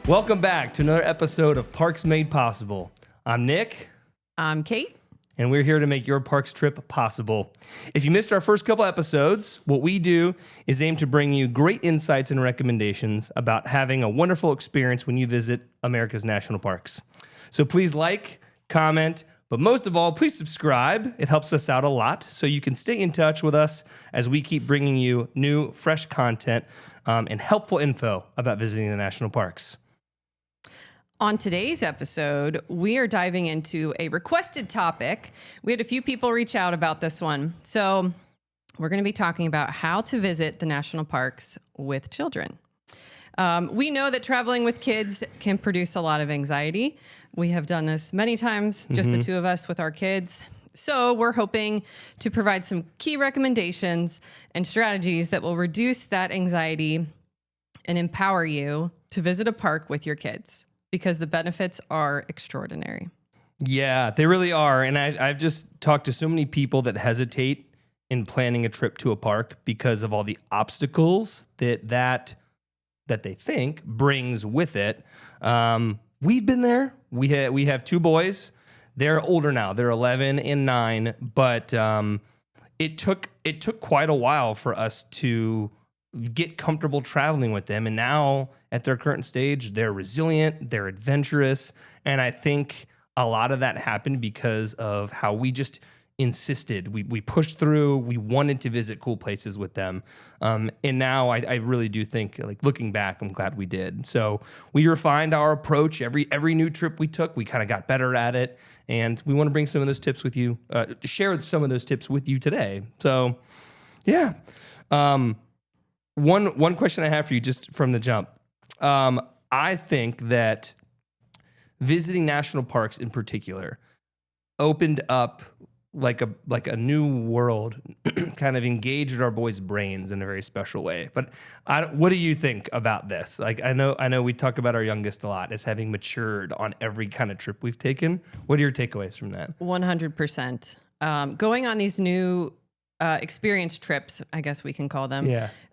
Welcome back to another episode of Parks Made Possible. I'm Nick. I'm Kate. And we're here to make your parks trip possible. If you missed our first couple episodes, what we do is aim to bring you great insights and recommendations about having a wonderful experience when you visit America's national parks. So please like, comment, but most of all, please subscribe. It helps us out a lot so you can stay in touch with us as we keep bringing you new, fresh content and helpful info about visiting the national parks. On today's episode, we are diving into a requested topic. We had a few people reach out about this one. So we're going to be talking about how to visit the national parks with children. We know that traveling with kids can produce a lot of anxiety. We have done this many times, just the two of us with our kids. So we're hoping to provide some key recommendations and strategies that will reduce that anxiety and empower you to visit a park with your kids, because the benefits are extraordinary. Yeah, they really are. And I've just talked to so many people that hesitate in planning a trip to a park because of all the obstacles that they think brings with it. We've been there. We have two boys. They're older now. They're 11 and 9. But it took quite a while for us to get comfortable traveling with them. And now at their current stage, they're resilient, they're adventurous. And I think a lot of that happened because of how we just insisted. We pushed through, we wanted to visit cool places with them. And now I really do think, like, looking back, I'm glad we did. So we refined our approach. Every new trip we took, we kind of got better at it. And we want to bring some of those tips with you, share some of those tips with you today. So yeah. One question I have for you just from the jump. I think that visiting national parks in particular opened up like a new world, kind of engaged our boys' brains in a very special way. But what do you think about this? Like, I know we talk about our youngest a lot as having matured on every kind of trip we've taken. What are your takeaways from that? 100%. Going on these new experience trips, I guess we can call them,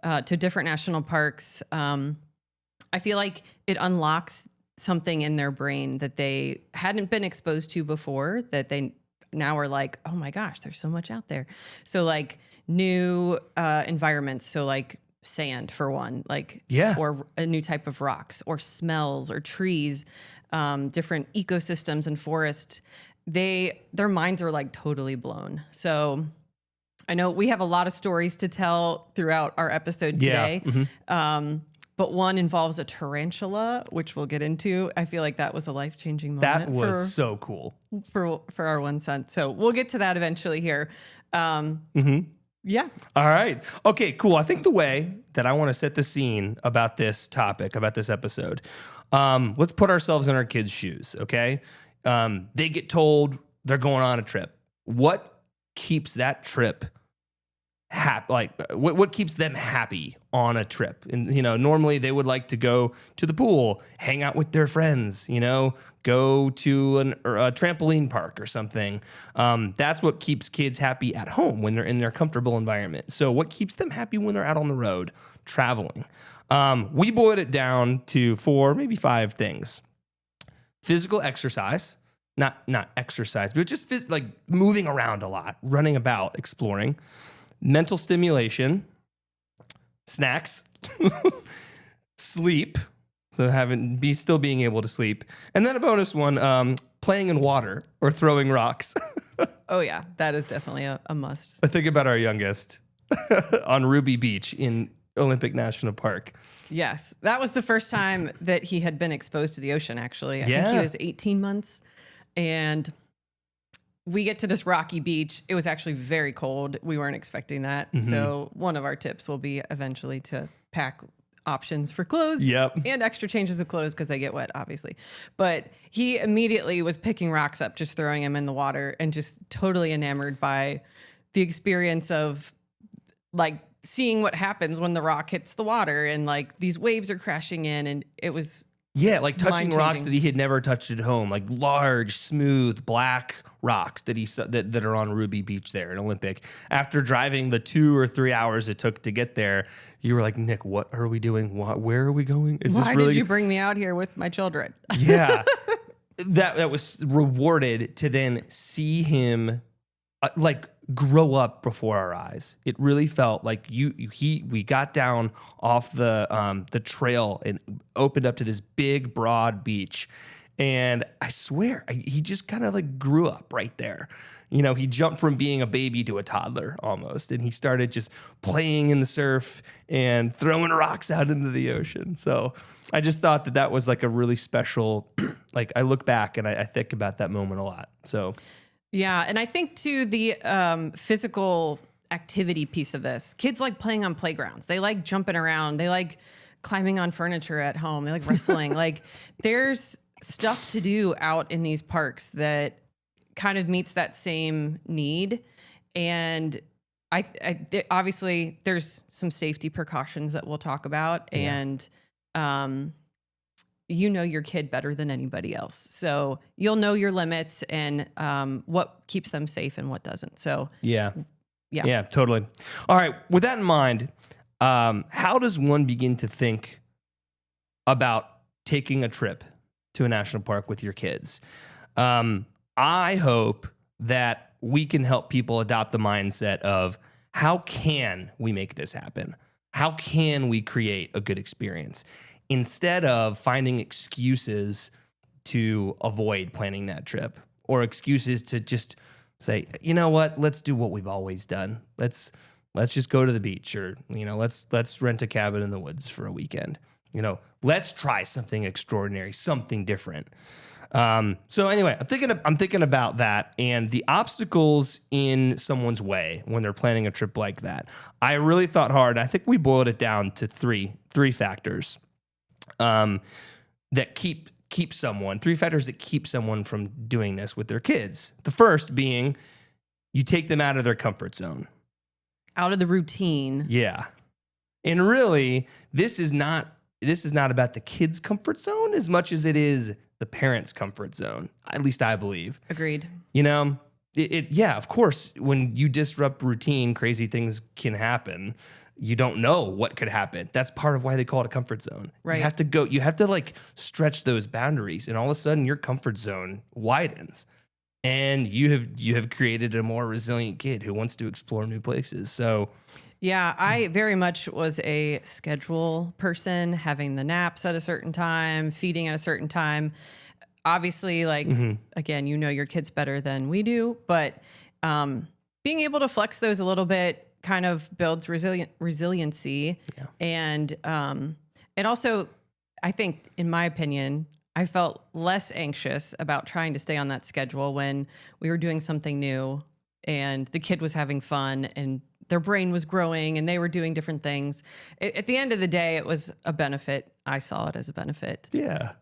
to different national parks. I feel like it unlocks something in their brain that they hadn't been exposed to before, that they now are like, oh my gosh, there's so much out there. So like new environments. So like sand for one, or a new type of rocks or smells or trees, different ecosystems and forests. Their minds are like totally blown. So I know we have a lot of stories to tell throughout our episode today, but one involves a tarantula, which we'll get into. I feel like that was a life-changing moment. That was so cool for our one son. So we'll get to that eventually here. Yeah. All right. Okay, cool. I think the way that I want to set the scene about this topic, about this episode, let's put ourselves in our kids' shoes, okay? They get told they're going on a trip. What keeps that trip happy? Like, what keeps them happy on a trip? And normally they would like to go to the pool, hang out with their friends, go to a trampoline park or something. That's what keeps kids happy at home when they're in their comfortable environment. So what keeps them happy when they're out on the road traveling? We boiled it down to 4, maybe 5 things. Physical exercise. Not exercise, but just like moving around a lot, running about, exploring. Mental stimulation, snacks, sleep, so still being able to sleep, and then a bonus one, playing in water or throwing rocks. Oh yeah, that is definitely a must. I think about our youngest on Ruby Beach in Olympic National Park. Yes, that was the first time that he had been exposed to the ocean, actually. I think he was 18 months, and we get to this rocky beach. It was actually very cold. We weren't expecting that. So one of our tips will be eventually to pack options for clothes and extra changes of clothes because they get wet, obviously. But he immediately was picking rocks up, just throwing them in the water, and just totally enamored by the experience of like seeing what happens when the rock hits the water and like these waves are crashing in. And it was Yeah, like touching rocks Mind-changing. that he had never touched at home, like large, smooth, black rocks that are on Ruby Beach there in Olympic. After driving the 2 or 3 hours it took to get there, you were like, Nick, what are we doing? Where are we going? Is Why this really? did you bring me out here with my children? Yeah, that was rewarded to then see him like grow up before our eyes. It really felt like we got down off the trail and opened up to this big broad beach, and I swear he just kind of like grew up right there. You know, he jumped from being a baby to a toddler almost, and he started just playing in the surf and throwing rocks out into the ocean. So I just thought that was like a really special, like I look back and I think about that moment a lot. So Yeah, and I think too the physical activity piece of this. Kids like playing on playgrounds. They like jumping around. They like climbing on furniture at home. They like wrestling. Like there's stuff to do out in these parks that kind of meets that same need. And obviously there's some safety precautions that we'll talk about. Yeah. And you know your kid better than anybody else. So you'll know your limits and what keeps them safe and what doesn't. So yeah, totally. All right. With that in mind, how does one begin to think about taking a trip to a national park with your kids? I hope that we can help people adopt the mindset of how can we make this happen? How can we create a good experience? Instead of finding excuses to avoid planning that trip or excuses to just say, you know what, let's do what we've always done. Let's just go to the beach, or, you know, let's rent a cabin in the woods for a weekend. You know, let's try something extraordinary, something different. So anyway, I'm thinking about that and the obstacles in someone's way when they're planning a trip like that. I really thought hard. I think we boiled it down to three factors. That keep someone, three factors that keep someone from doing this with their kids. The first being you take them out of their comfort zone. Out of the routine. Yeah. And really, this is not about the kid's comfort zone as much as it is the parent's comfort zone. At least I believe. Agreed. You know, yeah, of course, when you disrupt routine, crazy things can happen. You don't know what could happen. That's part of why they call it a comfort zone. Right. You have to like stretch those boundaries, and all of a sudden your comfort zone widens, and you have created a more resilient kid who wants to explore new places. So yeah, I very much was a schedule person, having the naps at a certain time, feeding at a certain time. Obviously, like, again, you know your kids better than we do, but being able to flex those a little bit kind of builds resiliency. Yeah. And it also, I think, in my opinion, I felt less anxious about trying to stay on that schedule when we were doing something new and the kid was having fun and their brain was growing and they were doing different things. At the end of the day, it was a benefit. I saw it as a benefit. Yeah.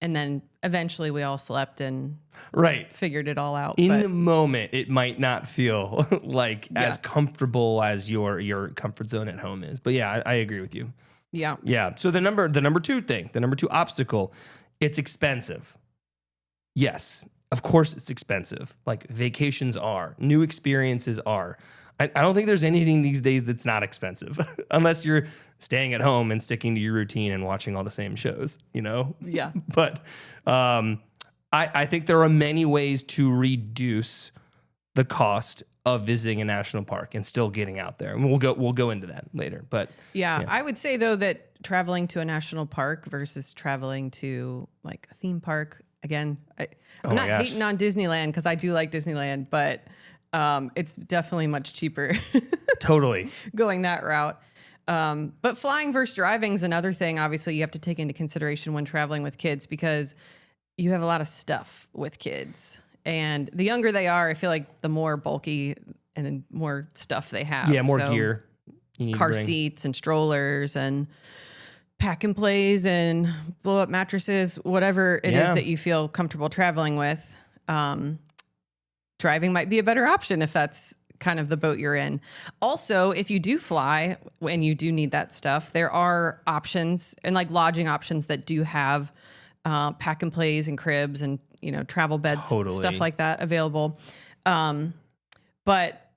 And then eventually we all slept and figured it all out. In the moment, it might not feel like as comfortable as your comfort zone at home is. But yeah, I agree with you. Yeah. Yeah. So the number two obstacle, it's expensive. Yes, of course it's expensive. Like vacations are, new experiences are. I don't think there's anything these days that's not expensive unless you're staying at home and sticking to your routine and watching all the same shows, you know? Yeah. But I think there are many ways to reduce the cost of visiting a national park and still getting out there. And we'll go into that later. But yeah, I would say though that traveling to a national park versus traveling to like a theme park, again, I'm not hating on Disneyland because I do like Disneyland, but it's definitely much cheaper. Totally. Going that route. But flying versus driving is another thing, obviously, you have to take into consideration when traveling with kids because you have a lot of stuff with kids. And the younger they are, I feel like the more bulky and more stuff they have. Yeah, more gear. Car seats and strollers and pack and plays and blow up mattresses, whatever it is that you feel comfortable traveling with. Driving might be a better option if that's kind of the boat you're in. Also, if you do fly and you do need that stuff, there are options and like lodging options that do have pack and plays and cribs and, you know, travel beds, stuff like that available. But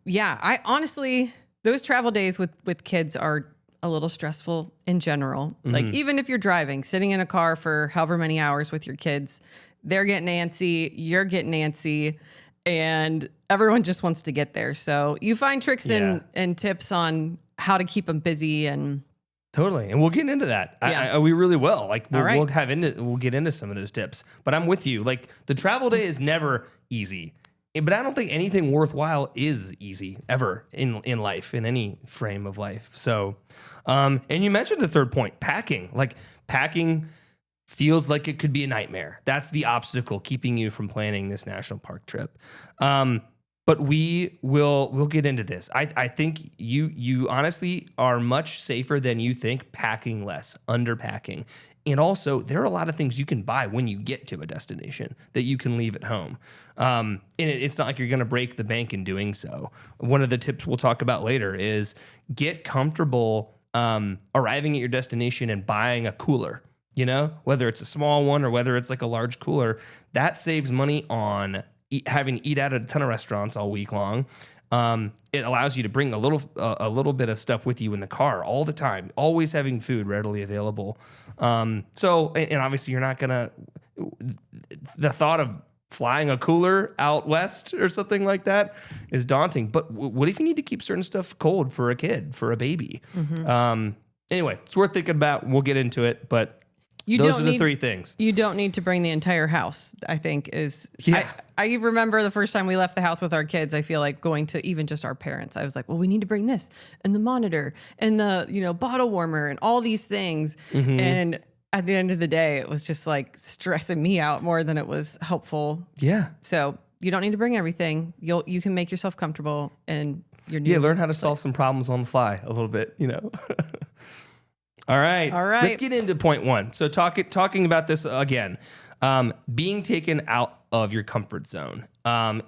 yeah, I honestly, those travel days with kids are a little stressful in general. Like even if you're driving, sitting in a car for however many hours with your kids, they're getting antsy, you're getting antsy, and everyone just wants to get there. So you find tricks and tips on how to keep them busy and totally. And we'll get into that. Yeah. We really will. Like we'll get into some of those tips. But I'm with you. Like the travel day is never easy. But I don't think anything worthwhile is easy ever in life, in any frame of life. So, and you mentioned the third point, packing. Like packing feels like it could be a nightmare. That's the obstacle keeping you from planning this national park trip. But we'll get into this. I think you honestly are much safer than you think packing less, underpacking. And also, there are a lot of things you can buy when you get to a destination that you can leave at home. And it's not like you're going to break the bank in doing so. One of the tips we'll talk about later is get comfortable arriving at your destination and buying a cooler. You know, whether it's a small one or whether it's like a large cooler, that saves money on having to eat out at a ton of restaurants all week long. It allows you to bring a little bit of stuff with you in the car all the time, always having food readily available. So, and obviously you're not gonna, the thought of flying a cooler out west or something like that is daunting. But what if you need to keep certain stuff cold for a kid, for a baby? Anyway, it's worth thinking about. We'll get into it, but those are the three things. You don't need to bring the entire house, I think is. Yeah. I remember the first time we left the house with our kids, I feel like going to even just our parents. I was like, well, we need to bring this and the monitor and the, you know, bottle warmer and all these things. And at the end of the day, it was just like stressing me out more than it was helpful. Yeah. So you don't need to bring everything. You can make yourself comfortable and your new learn how to solve some problems on the fly a little bit, you know. All right. Let's get into point one. So talking about this again, being taken out of your comfort zone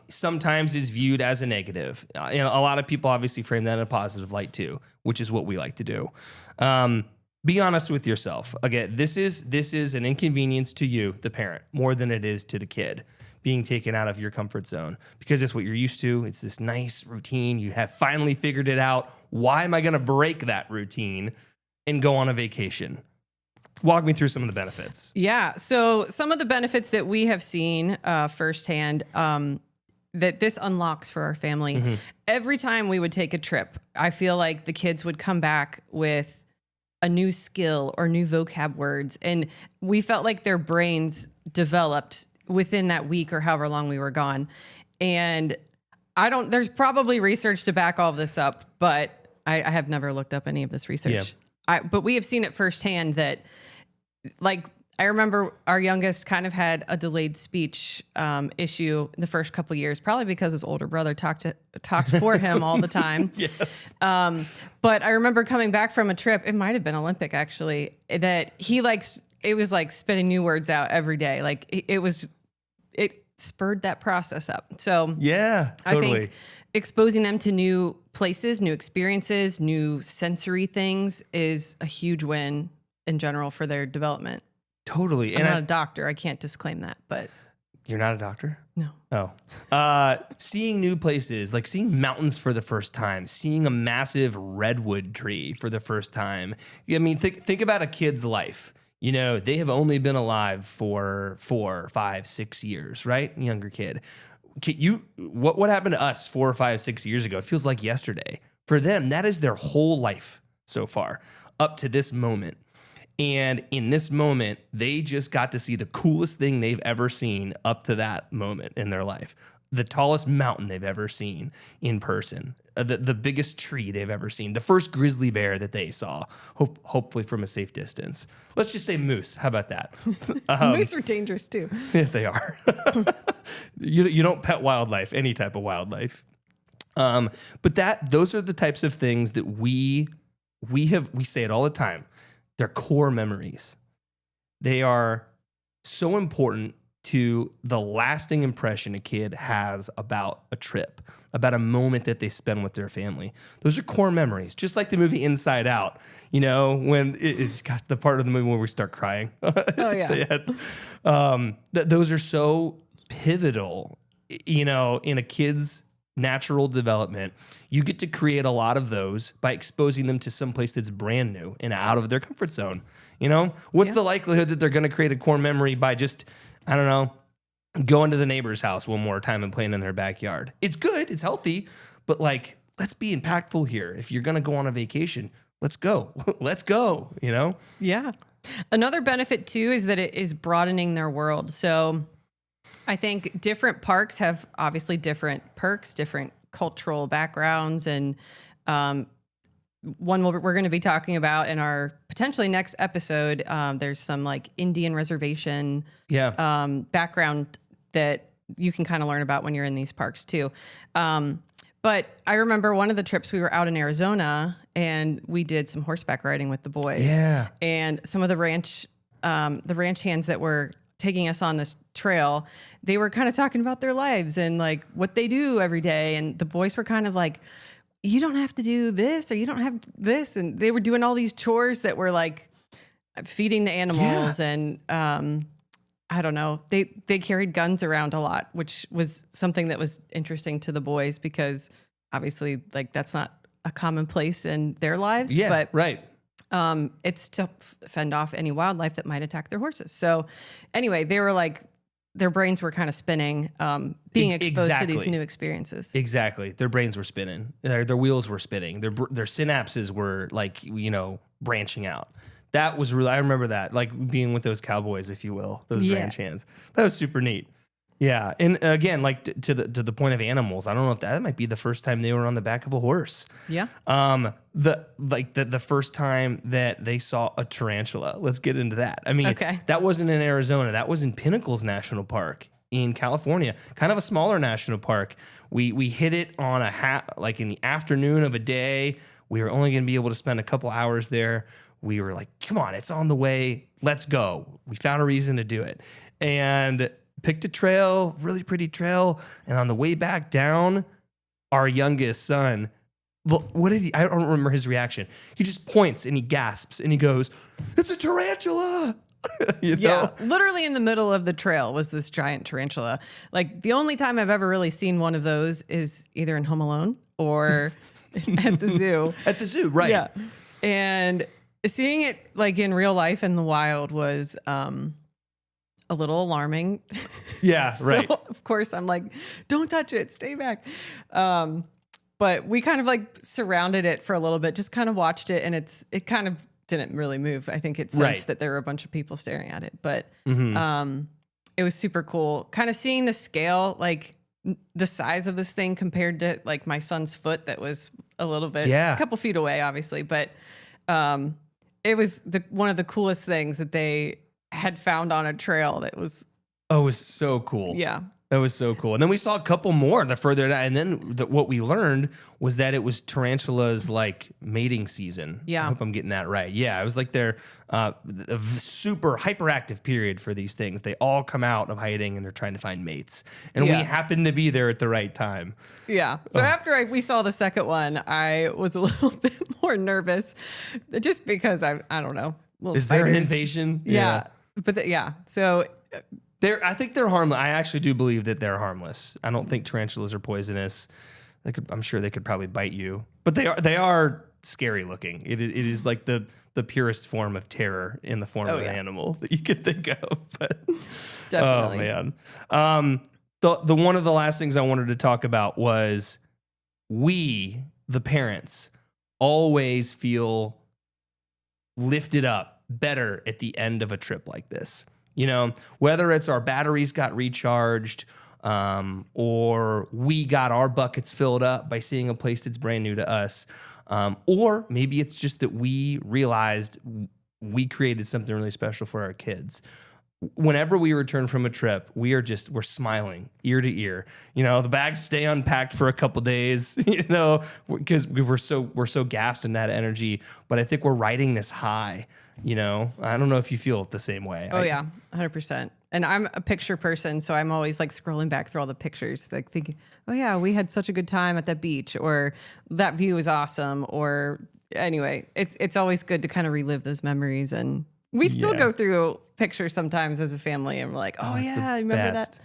sometimes is viewed as a negative. You know, a lot of people obviously frame that in a positive light too, which is what we like to do. Be honest with yourself. Again, this is an inconvenience to you, the parent, more than it is to the kid. Being taken out of your comfort zone because it's what you're used to. It's this nice routine. You have finally figured it out. Why am I going to break that routine and go on a vacation? Walk me through some of the benefits. Yeah. So some of the benefits that we have seen firsthand that this unlocks for our family. Every time we would take a trip, I feel like the kids would come back with a new skill or new vocab words. And we felt like their brains developed within that week or however long we were gone. And there's probably research to back all of this up, but I have never looked up any of this research. But we have seen it firsthand that, like, I remember our youngest kind of had a delayed speech issue the first couple years, probably because his older brother talked for him all the time. Yes. But I remember coming back from a trip, it might have been Olympic actually, that it was like spitting new words out every day. Like it spurred that process up. So yeah, totally. I think exposing them to new places, new experiences, new sensory things is a huge win in general for their development. Totally. I'm not a doctor. I can't disclaim that, but. You're not a doctor? No. Oh. Seeing new places, like seeing mountains for the first time, seeing a massive redwood tree for the first time. I mean, think about a kid's life. You know, they have only been alive for 4, 5, 6 years, right? Younger kid. What happened to us 4, 5, 6 years ago? It feels like yesterday. For them, that is their whole life so far, up to this moment. And in this moment, they just got to see the coolest thing they've ever seen up to that moment in their life. The tallest mountain they've ever seen in person. The biggest tree they've ever seen. The first grizzly bear that they saw, hopefully from a safe distance. Let's just say moose. How about that? Moose are dangerous too. Yeah, they are. You don't pet wildlife, any type of wildlife. But those are the types of things that we say it all the time. They're core memories. They are so important to the lasting impression a kid has about a trip, about a moment that they spend with their family. Those are core memories, just like the movie Inside Out. You know, when it's got the part of the movie where we start crying. Oh, yeah. Those are so pivotal, you know, in a kid's natural development. You get to create a lot of those by exposing them to some place that's brand new and out of their comfort zone. You know, what's the likelihood that they're going to create a core memory by just, I don't know, going to the neighbor's house one more time and playing in their backyard? It's good, it's healthy, but like, let's be impactful here. If you're going to go on a vacation, let's go. Let's go, you know? Yeah. Another benefit too is that it is broadening their world. So I think different parks have obviously different perks, different cultural backgrounds, and one we're going to be talking about in our potentially next episode. There's some like Indian reservation background that you can kind of learn about when you're in these parks too. But I remember one of the trips we were out in Arizona and we did some horseback riding with the boys. Yeah. And some of the ranch hands that were taking us on this trail, they were kind of talking about their lives and like what they do every day. And the boys were kind of like, you don't have to do this or you don't have this. And they were doing all these chores that were like feeding the animals and, I don't know. They carried guns around a lot, which was something that was interesting to the boys because obviously like that's not a commonplace in their lives. Yeah, but right. It's to fend off any wildlife that might attack their horses. So anyway, they were like, their brains were kind of spinning, being exposed to these new experiences. Exactly. Their brains were spinning. Their wheels were spinning. Their synapses were like, you know, branching out. That was really, I remember that, like being with those cowboys, if you will, those ranch hands. That was super neat. Yeah. And again, like to the point of animals, I don't know if that might be the first time they were on the back of a horse. Yeah. The first time that they saw a tarantula. Let's get into that. I mean, that wasn't in Arizona. That was in Pinnacles National Park in California, kind of a smaller national park. We hit it on like in the afternoon of a day. We were only going to be able to spend a couple hours there. We were like, come on, it's on the way. Let's go. We found a reason to do it. And picked a trail, really pretty trail. And on the way back down, our youngest son, what did he, I don't remember his reaction. He just points and he gasps and he goes, it's a tarantula. You know? Yeah, literally in the middle of the trail was this giant tarantula. Like the only time I've ever really seen one of those is either in Home Alone or at the zoo. At the zoo, right. Yeah. And seeing it like in real life in the wild was a little alarming. Yeah, right. So, of course, I'm like, don't touch it, stay back. But we kind of like surrounded it for a little bit, just kind of watched it, and it kind of didn't really move. I think it sensed that there were a bunch of people staring at it, but it was super cool. Kind of seeing the scale, like the size of this thing compared to like my son's foot that was a little bit, a couple feet away, obviously, but it was one of the coolest things that they had found on a trail that was. Oh, it was so cool. Yeah. That was so cool. And then we saw a couple more the further down. And then what we learned was that it was tarantula's like mating season. Yeah. I hope I'm getting that right. Yeah. It was like their super hyperactive period for these things. They all come out of hiding and they're trying to find mates. And we happened to be there at the right time. Yeah. So after we saw the second one, I was a little bit more nervous just because I don't know. Is there an invasion? Yeah. But so... I think they're harmless. I actually do believe that they're harmless. I don't think tarantulas are poisonous. I'm sure they could probably bite you, but they are scary looking. It is like the purest form of terror in the form of an animal that you could think of. But definitely. Oh man. The one of the last things I wanted to talk about was we, the parents, always feel lifted up better at the end of a trip like this. You know, whether it's our batteries got recharged or we got our buckets filled up by seeing a place that's brand new to us, or maybe it's just that we realized we created something really special for our kids. Whenever we return from a trip, we're smiling ear to ear. You know, the bags stay unpacked for a couple days, you know, because we're so gassed in that energy. But I think we're riding this high, you know. I don't know if you feel it the same way. Oh, yeah, 100%. And I'm a picture person, so I'm always like scrolling back through all the pictures, like thinking, oh yeah, we had such a good time at that beach, or that view was awesome. Or anyway, it's always good to kind of relive those memories. And we still go through pictures sometimes as a family, and we're like, oh yeah, I remember that.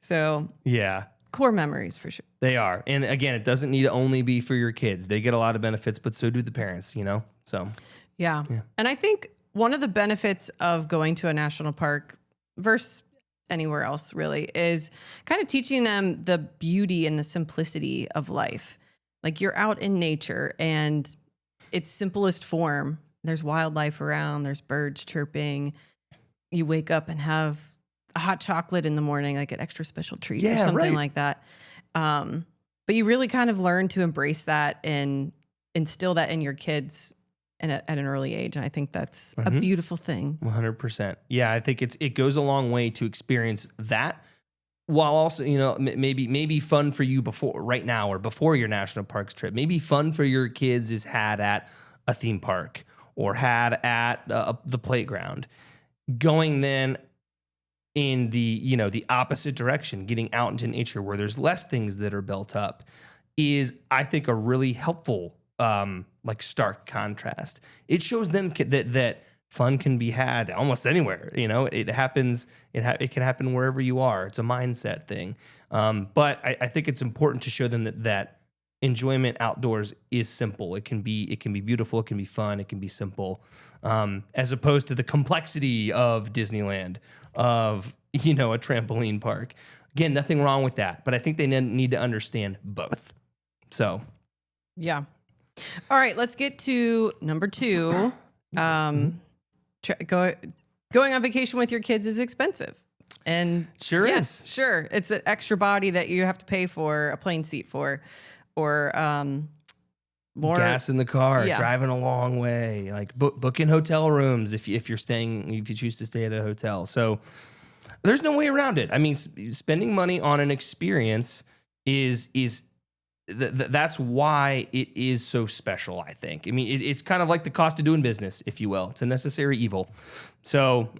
So yeah, core memories for sure. They are. And again, it doesn't need to only be for your kids. They get a lot of benefits, but so do the parents, you know? So yeah. And I think one of the benefits of going to a national park versus anywhere else really is kind of teaching them the beauty and the simplicity of life. Like you're out in nature and its simplest form. There's wildlife around, there's birds chirping. You wake up and have a hot chocolate in the morning, like an extra special treat or something like that. But you really kind of learn to embrace that and instill that in your kids at an early age. And I think that's a beautiful thing. 100%. Yeah, I think it goes a long way to experience that, while also, you know, maybe fun for you right now or before your national parks trip. Maybe fun for your kids is had at a theme park or had at the playground. Going then in the opposite direction, getting out into nature where there's less things that are built up, is, I think, a really helpful like stark contrast. It shows them that fun can be had almost anywhere. You know, it happens. It can happen wherever you are. It's a mindset thing. But I think it's important to show them that enjoyment outdoors is simple. It can be beautiful. It can be fun. It can be simple, as opposed to the complexity of Disneyland, of a trampoline park. Again, nothing wrong with that, but I think they need to understand both. So, yeah. All right, let's get to number 2. Going on vacation with your kids is expensive. And sure is. Sure. It's an extra body that you have to pay for, a plane seat for, or more gas in the car, driving a long way, like booking hotel rooms if you choose to stay at a hotel. So there's no way around it. I mean, spending money on an experience is that's why it is so special, I think. I mean, it's kind of like the cost of doing business, if you will. It's a necessary evil. So,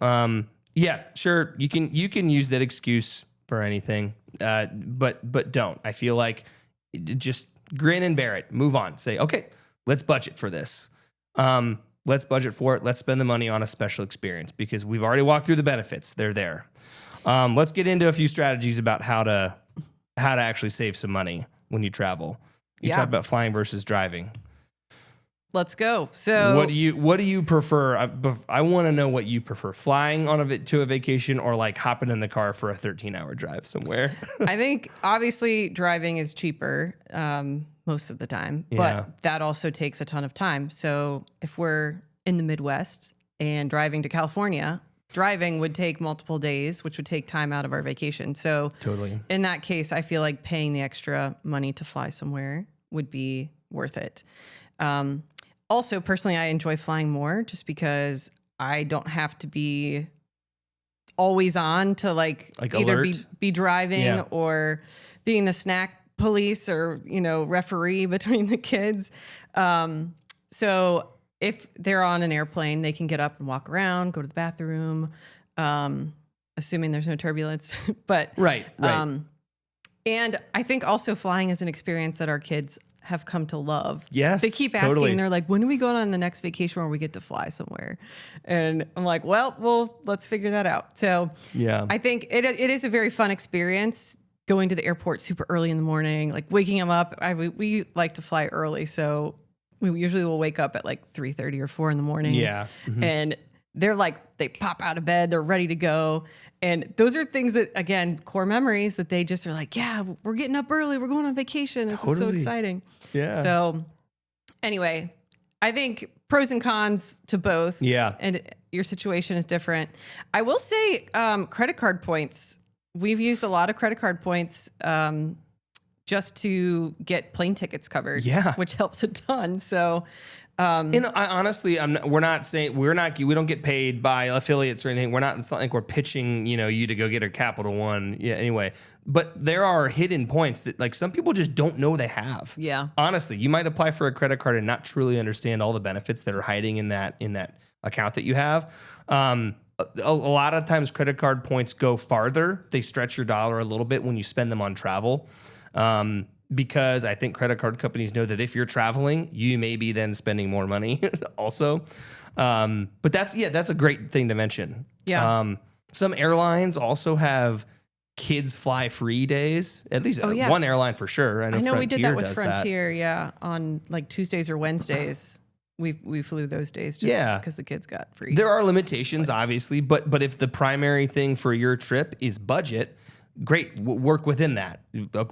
yeah, sure, you can use that excuse for anything, but don't. I feel like just grin and bear it. Move on. Say, okay, let's budget for this. Let's budget for it. Let's spend the money on a special experience because we've already walked through the benefits. They're there. Let's get into a few strategies about how to actually save some money when you travel. You talk about flying versus driving. Let's go. So what do you prefer? I want to know what you prefer: flying to a vacation, or like hopping in the car for a 13-hour drive somewhere. I think obviously driving is cheaper most of the time, but that also takes a ton of time. So if we're in the Midwest and driving to California, driving would take multiple days, which would take time out of our vacation. So totally, in that case, I feel like paying the extra money to fly somewhere would be worth it. Also, personally, I enjoy flying more just because I don't have to be always on to like either be driving or being the snack police or, referee between the kids. So if they're on an airplane, they can get up and walk around, go to the bathroom, assuming there's no turbulence. But right. And I think also flying is an experience that our kids have come to love. Yes, they keep asking. They're like, when do we go on the next vacation where we get to fly somewhere? And I'm like, well, let's figure that out. So yeah, I think it is a very fun experience going to the airport super early in the morning, like waking them up. We like to fly early, so we usually will wake up at like 3:30 or 4 in the morning. Yeah, and they're like, they pop out of bed, they're ready to go. And those are things that, again, core memories that they just are like, yeah, we're getting up early. We're going on vacation. This is so exciting. Yeah. So anyway, I think pros and cons to both. Yeah. And your situation is different. I will say credit card points. We've used a lot of credit card points just to get plane tickets covered. Yeah. Which helps a ton. So and I honestly, we don't get paid by affiliates or anything. It's not like we're pitching, you to go get a Capital One. Yeah. Anyway, but there are hidden points that like some people just don't know they have. Yeah. Honestly, you might apply for a credit card and not truly understand all the benefits that are hiding in that account that you have. a lot of times credit card points go farther. They stretch your dollar a little bit when you spend them on travel. Because I think credit card companies know that if you're traveling, you may be then spending more money also. But that's a great thing to mention. Yeah. Some airlines also have kids fly free days. At least one airline for sure. I know we did that with Frontier. Yeah. On like Tuesdays or Wednesdays. We flew those days just because the kids got free. There are limitations, obviously, but if the primary thing for your trip is budget, great, work within that.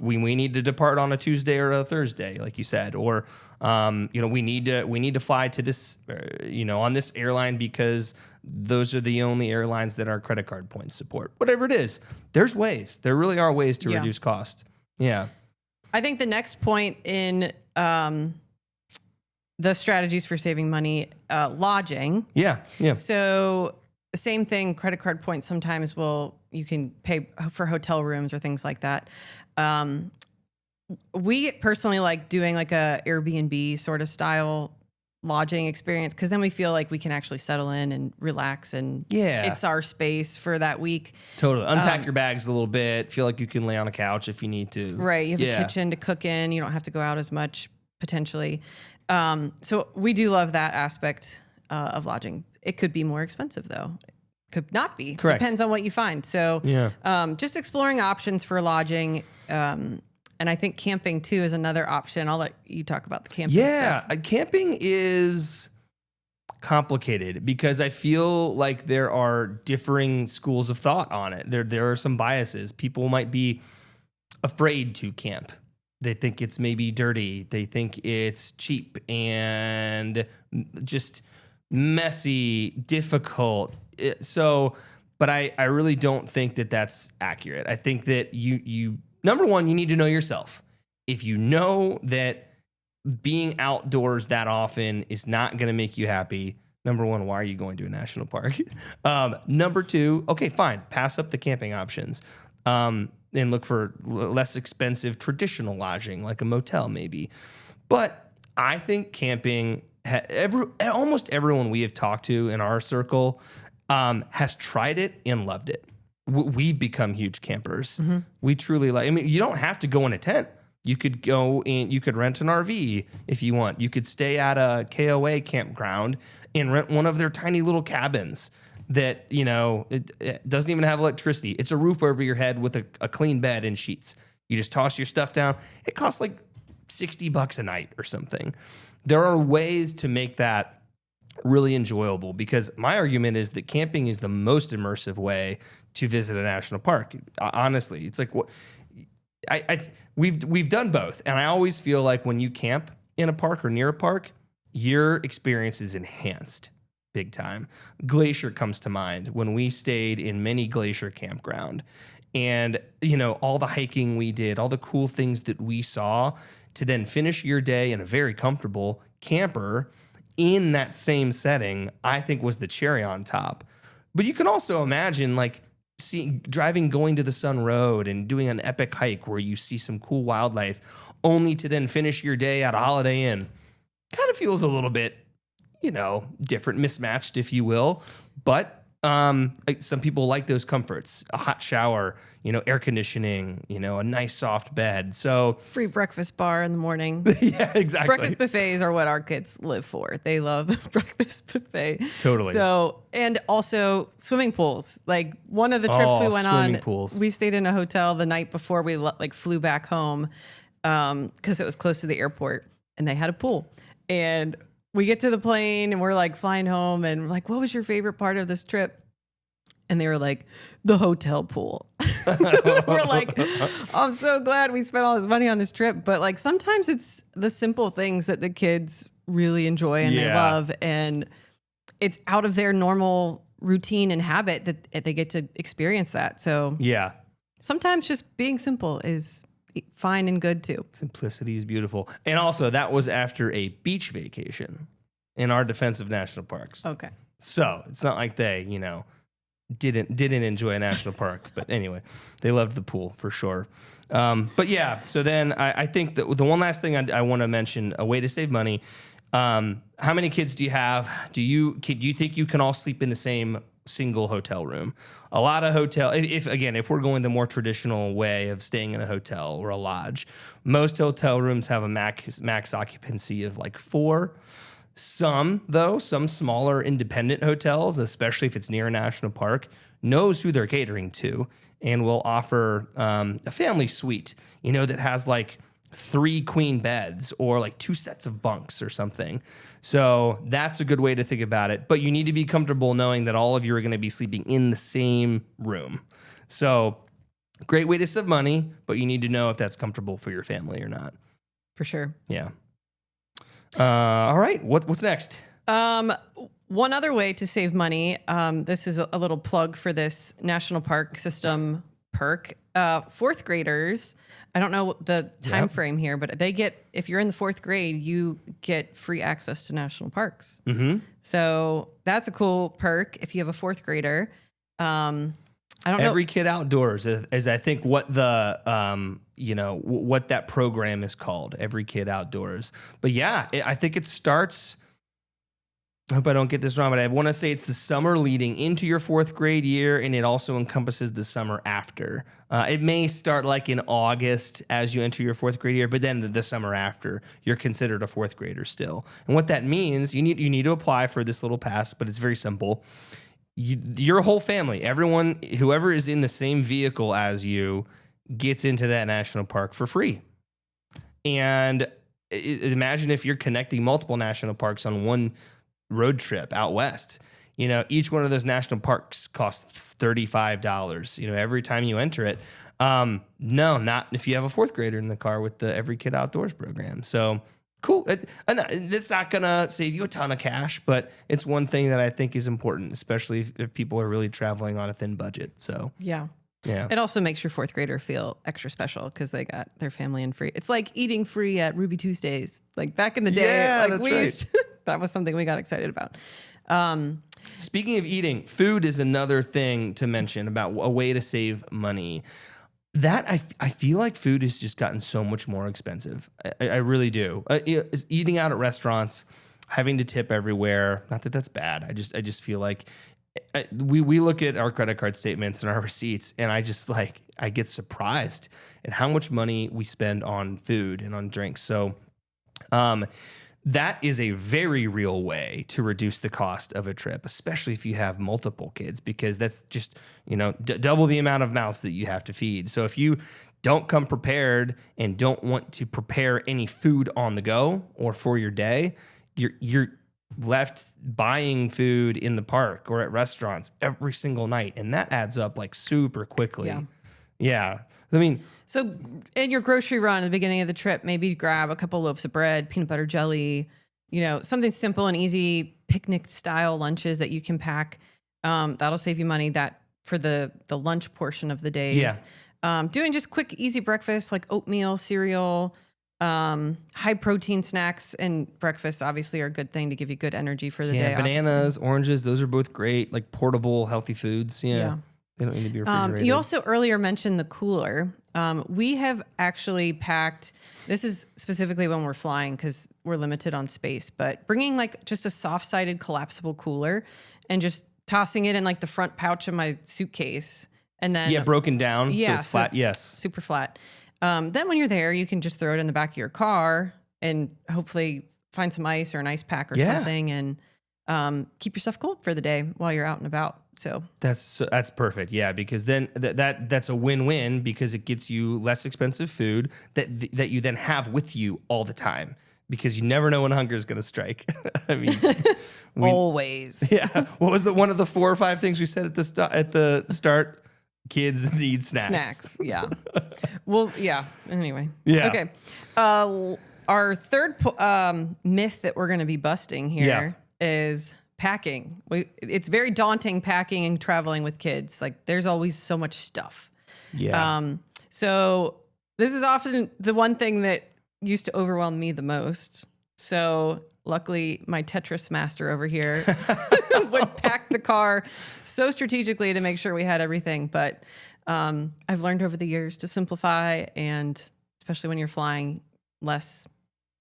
We need to depart on a Tuesday or a Thursday, like you said, or we need to fly to this on this airline because those are the only airlines that our credit card points support. Whatever it is, there's ways. There really are ways to reduce cost. Yeah, I think the next point in the strategies for saving money, lodging. Yeah. So same thing, credit card points sometimes you can pay for hotel rooms or things like that. We personally like doing like a Airbnb sort of style lodging experience because then we feel like we can actually settle in and relax and it's our space for that week. Totally. Unpack your bags a little bit. Feel like you can lay on a couch if you need to. Right. You have a kitchen to cook in. You don't have to go out as much potentially. So we do love that aspect of lodging. It could be more expensive though. Could not be. Correct. Depends on what you find. So just exploring options for lodging. And I think camping too is another option. I'll let you talk about the camping stuff. Camping is complicated because I feel like there are differing schools of thought on it. There are some biases. People might be afraid to camp. They think it's maybe dirty. They think it's cheap and just messy, difficult. But I really don't think that that's accurate. I think that you number one, you need to know yourself. If you know that being outdoors that often is not going to make you happy, number one, why are you going to a national park? Number two, okay, fine. Pass up the camping options. And look for less expensive traditional lodging, like a motel maybe. But I think camping, almost everyone we have talked to in our circle has tried it and loved it. We've become huge campers. Mm-hmm. We truly like, you don't have to go in a tent. You could go in, you could rent an RV if you want. You could stay at a KOA campground and rent one of their tiny little cabins that, it doesn't even have electricity. It's a roof over your head with a clean bed and sheets. You just toss your stuff down. It costs like $60 a night or something. There are ways to make that really enjoyable because my argument is that camping is the most immersive way to visit a national park. Honestly, it's like we've done both. And I always feel like when you camp in a park or near a park, your experience is enhanced. Big time. Glacier comes to mind when we stayed in Mini Glacier campground and, all the hiking we did, all the cool things that we saw to then finish your day in a very comfortable camper in that same setting, I think was the cherry on top. But you can also imagine going to the Sun Road and doing an epic hike where you see some cool wildlife only to then finish your day at a Holiday Inn. Kind of feels a little bit different, mismatched, if you will. But some people like those comforts, a hot shower, air conditioning, a nice soft bed. So free breakfast bar in the morning. Yeah, exactly. Breakfast buffets are what our kids live for. They love breakfast buffet. Totally. So, and also swimming pools. Like one of the trips we went on, pools. We stayed in a hotel the night before we flew back home because it was close to the airport and they had a pool. And we get to the plane and we're flying home and we're like, what was your favorite part of this trip? And they were like, the hotel pool. We're like, I'm so glad we spent all this money on this trip. But sometimes it's the simple things that the kids really enjoy and they love. And it's out of their normal routine and habit that they get to experience that. So sometimes just being simple is fine and good too. Simplicity is beautiful. And also that was after a beach vacation in our defense of national parks. Okay. So it's not like they, didn't enjoy a national park. But anyway, they loved the pool for sure. But yeah, so then I think that the one last thing I want to mention, a way to save money. How many kids do you have? Do you think you can all sleep in the same single hotel room. A lot of if we're going the more traditional way of staying in a hotel or a lodge, most hotel rooms have a max occupancy of like 4. Some smaller independent hotels, especially if it's near a national park, knows who they're catering to and will offer a family suite, that has like 3 queen beds or like 2 sets of bunks or something. So that's a good way to think about it. But you need to be comfortable knowing that all of you are going to be sleeping in the same room. So great way to save money, but you need to know if that's comfortable for your family or not. For sure. Yeah. All right. What's next? One other way to save money, this is a little plug for this National Park System perk. 4th graders, I don't know the time frame here, but if you're in the 4th grade, you get free access to national parks. Mm-hmm. So that's a cool perk if you have a 4th grader. I don't know. Every Kid Outdoors is I think what the what that program is called. Every Kid Outdoors. But yeah, I think it starts. I hope I don't get this wrong, but I want to say it's the summer leading into your 4th grade year, and it also encompasses the summer after. It may start like in August as you enter your 4th grade year, but then the summer after, you're considered a 4th grader still. And what that means, you need to apply for this little pass, but it's very simple. Your whole family, whoever is in the same vehicle as you, gets into that national park for free. And imagine if you're connecting multiple national parks on one road trip out west. Each one of those national parks costs $35, every time you enter it. No, not if you have a 4th grader in the car with the Every Kid Outdoors program. So cool. It's not going to save you a ton of cash, but it's one thing that I think is important, especially if people are really traveling on a thin budget. So yeah. Yeah. It also makes your 4th grader feel extra special because they got their family in free. It's like eating free at Ruby Tuesdays. Like back in the day, yeah, that's right. That was something we got excited about. Speaking of eating, food is another thing to mention about a way to save money. That I feel like food has just gotten so much more expensive. I really do. Eating out at restaurants, having to tip everywhere. Not that that's bad. I just feel like we look at our credit card statements and our receipts, and I get surprised at how much money we spend on food and on drinks. So, that is a very real way to reduce the cost of a trip, especially if you have multiple kids, because that's just, double the amount of mouths that you have to feed. So if you don't come prepared and don't want to prepare any food on the go or for your day, you're left buying food in the park or at restaurants every single night. And that adds up like super quickly. Yeah. I mean, so in your grocery run at the beginning of the trip, maybe grab a couple loaves of bread, peanut butter jelly, something simple and easy picnic style lunches that you can pack. That'll save you money for the lunch portion of the days. Yeah. Doing just quick, easy breakfast like oatmeal, cereal, high protein snacks and breakfast obviously are a good thing to give you good energy for the day. Bananas, oranges, those are both great, like portable, healthy foods. Yeah. They don't need to be refrigerated. You also earlier mentioned the cooler. We have actually packed, this is specifically when we're flying because we're limited on space, but bringing like just a soft-sided collapsible cooler and just tossing it in like the front pouch of my suitcase. And then broken down. So it's flat. It's super flat. Then when you're there, you can just throw it in the back of your car and hopefully find some ice or an ice pack or something and keep yourself cold for the day while you're out and about. So that's perfect. Yeah, because then that's a win-win because it gets you less expensive food that you then have with you all the time because you never know when hunger is going to strike. I mean, always. Yeah. What was one of the 4 or 5 things we said at the start? Kids need snacks. Yeah. Well, yeah. Anyway. Yeah. Okay. Our third myth that we're going to be busting here is packing. It's very daunting packing and traveling with kids. Like there's always so much stuff. Yeah. So this is often the one thing that used to overwhelm me the most. So luckily my Tetris master over here would pack the car so strategically to make sure we had everything. But I've learned over the years to simplify, and especially when you're flying, less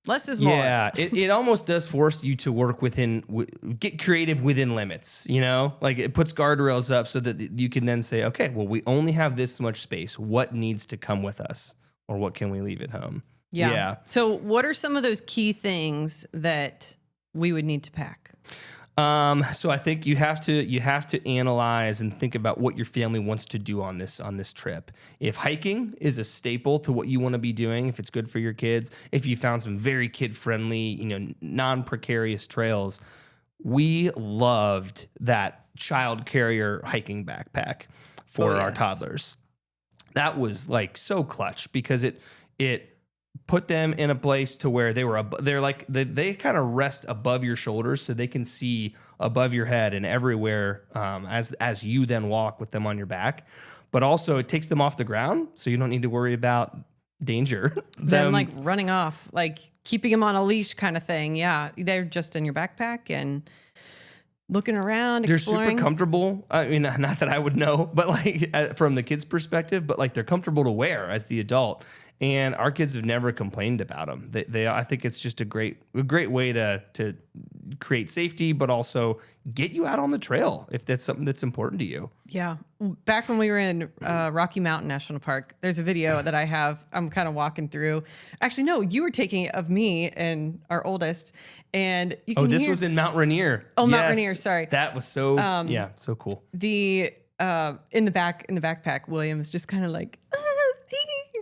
Less is more. Yeah, it almost does force you to work get creative within limits, Like it puts guardrails up so that you can then say, okay, well, we only have this much space. What needs to come with us, or what can we leave at home? Yeah. So what are some of those key things that we would need to pack? So I think you have to analyze and think about what your family wants to do on this trip. If hiking is a staple to what you want to be doing, if it's good for your kids, if you found some very kid-friendly, non-precarious trails, we loved that child carrier hiking backpack for our toddlers. That was like so clutch because it put them in a place to where they kind of rest above your shoulders so they can see above your head and everywhere as you then walk with them on your back. But also it takes them off the ground so you don't need to worry about danger. Them like running off, like keeping them on a leash kind of thing. Yeah, they're just in your backpack and looking around, exploring. They're super comfortable. I mean, not that I would know, but like from the kids' perspective, but like they're comfortable to wear as the adult. And our kids have never complained about them. I think it's just a great way to create safety, but also get you out on the trail if that's something that's important to you. Yeah. Back when we were in Rocky Mountain National Park, there's a video that I have. I'm kind of walking through. Actually, no, you were taking it of me and our oldest. And you can this was in Mount Rainier. Oh, yes. Mount Rainier. Sorry. That was so so cool. In the backpack, William is just kind of like.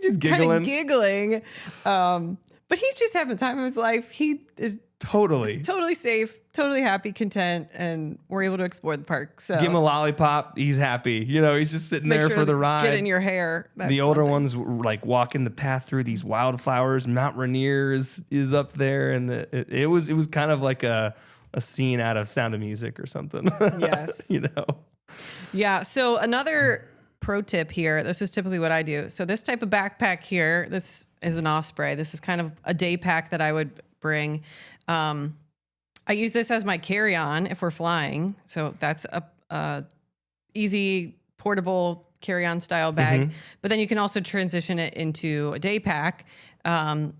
Just giggling. Kind of giggling. But he's just having the time of his life. He is totally safe, totally happy, content, and we're able to explore the park. So give him a lollipop. He's happy. He's just sitting there for the ride. Get in your hair. The older ones like walking the path through these wildflowers. Mount Rainier is up there, and it was kind of like a scene out of Sound of Music or something. Yes. Yeah. So another pro tip here. This is typically what I do. So this type of backpack here, this is an Osprey. This is kind of a day pack that I would bring. I use this as my carry-on if we're flying. So that's a easy, portable carry-on style bag. Mm-hmm. But then you can also transition it into a day pack.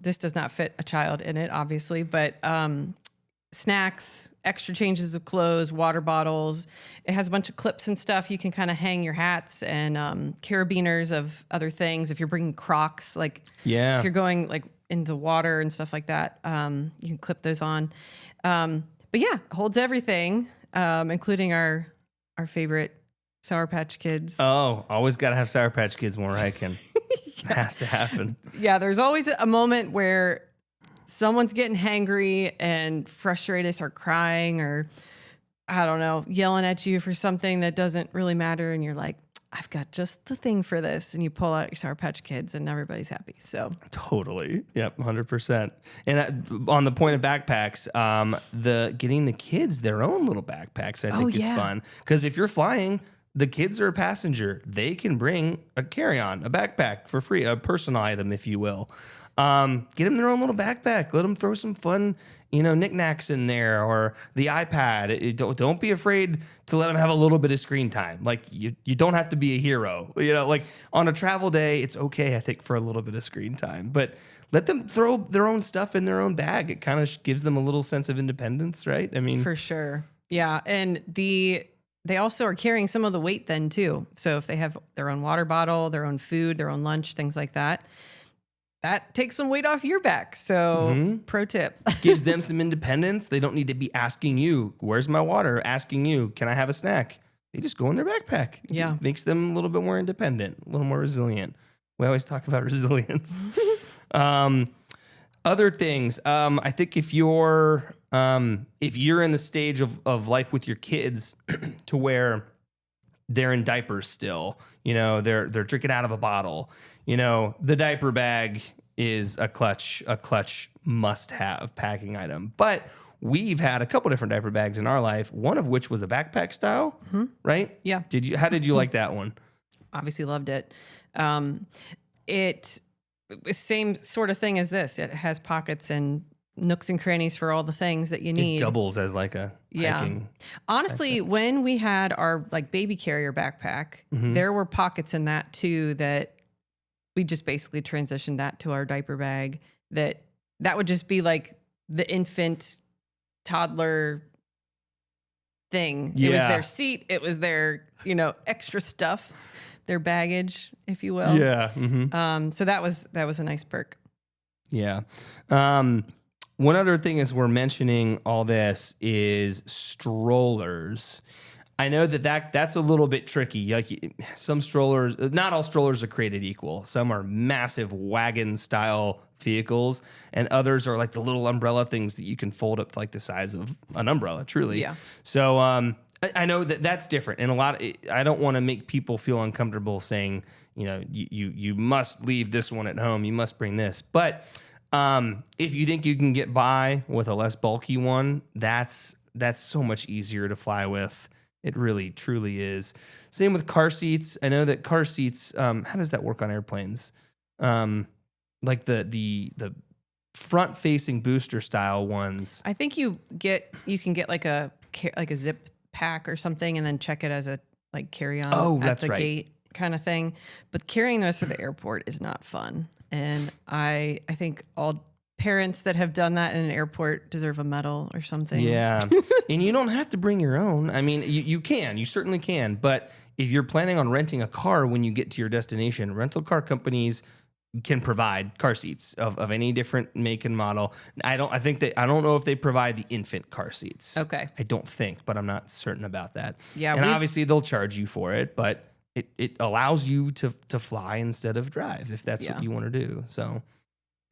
This does not fit a child in it, obviously, but snacks, extra changes of clothes, water bottles. It has a bunch of clips and stuff. You can kind of hang your hats and carabiners of other things. If you're bringing Crocs, if you're going like into water and stuff like that, you can clip those on. But yeah, holds everything, including our favorite Sour Patch Kids. Oh, always got to have Sour Patch Kids when we're hiking. Yeah. Has to happen. Yeah, there's always a moment where someone's getting hangry and frustrated, start crying or, I don't know, yelling at you for something that doesn't really matter. And you're like, I've got just the thing for this. And you pull out your Sour Patch Kids and everybody's happy. So totally. Yep. 100%. And on the point of backpacks, getting the kids their own little backpacks, I think is fun. Because if you're flying, the kids are a passenger. They can bring a carry-on, a backpack for free, a personal item, if you will. Get them their own little backpack. Let them throw some fun, knickknacks in there or the iPad. Don't be afraid to let them have a little bit of screen time. Like you don't have to be a hero. Like on a travel day, it's okay, I think, for a little bit of screen time. But let them throw their own stuff in their own bag. It kind of gives them a little sense of independence, right? I mean, for sure. Yeah, and they also are carrying some of the weight then too. So if they have their own water bottle, their own food, their own lunch, things like that. That takes some weight off your back. So pro tip. Gives them some independence. They don't need to be asking you, where's my water? Asking you, can I have a snack? They just go in their backpack. Yeah. It makes them a little bit more independent, a little more resilient. We always talk about resilience. Other things, I think if you're in the stage of life with your kids to where they're in diapers still, they're drinking out of a bottle, the diaper bag is a clutch must-have packing item. But we've had a couple different diaper bags in our life, one of which was a backpack style, right? Yeah. How did you like that one? Obviously loved it. It same sort of thing as this. It has pockets and nooks and crannies for all the things that you need. It doubles as like a hiking. Honestly, backpack. When we had our baby carrier backpack, there were pockets in that too that we just basically transitioned that to our diaper bag that that would just be like the infant toddler thing. Yeah. It was their seat. It was their, extra stuff, their baggage, if you will. Yeah. Mm-hmm. So that was a nice perk. Yeah. One other thing as we're mentioning all this is strollers. I know that's a little bit tricky. Like some strollers, not all strollers are created equal. Some are massive wagon style vehicles, and others are like the little umbrella things that you can fold up to like the size of an umbrella, truly. Yeah. So I know that's different. And I don't want to make people feel uncomfortable saying, you must leave this one at home. You must bring this. But if you think you can get by with a less bulky one, that's so much easier to fly with. It really, truly is. Same with car seats. I know that car seats, how does that work on airplanes? Like the front-facing booster style ones. I think you can get like a zip pack or something, and then check it as a like carry-on at the gate kind of thing. But carrying those for the airport is not fun. And I think all parents that have done that in an airport deserve a medal or something. Yeah. And you don't have to bring your own. I mean, you certainly can. But if you're planning on renting a car when you get to your destination, rental car companies can provide car seats of any different make and model. I don't know if they provide the infant car seats. Okay. I don't think, but I'm not certain about that. Yeah. And obviously they'll charge you for it, but it allows you to fly instead of drive if that's what you want to do. So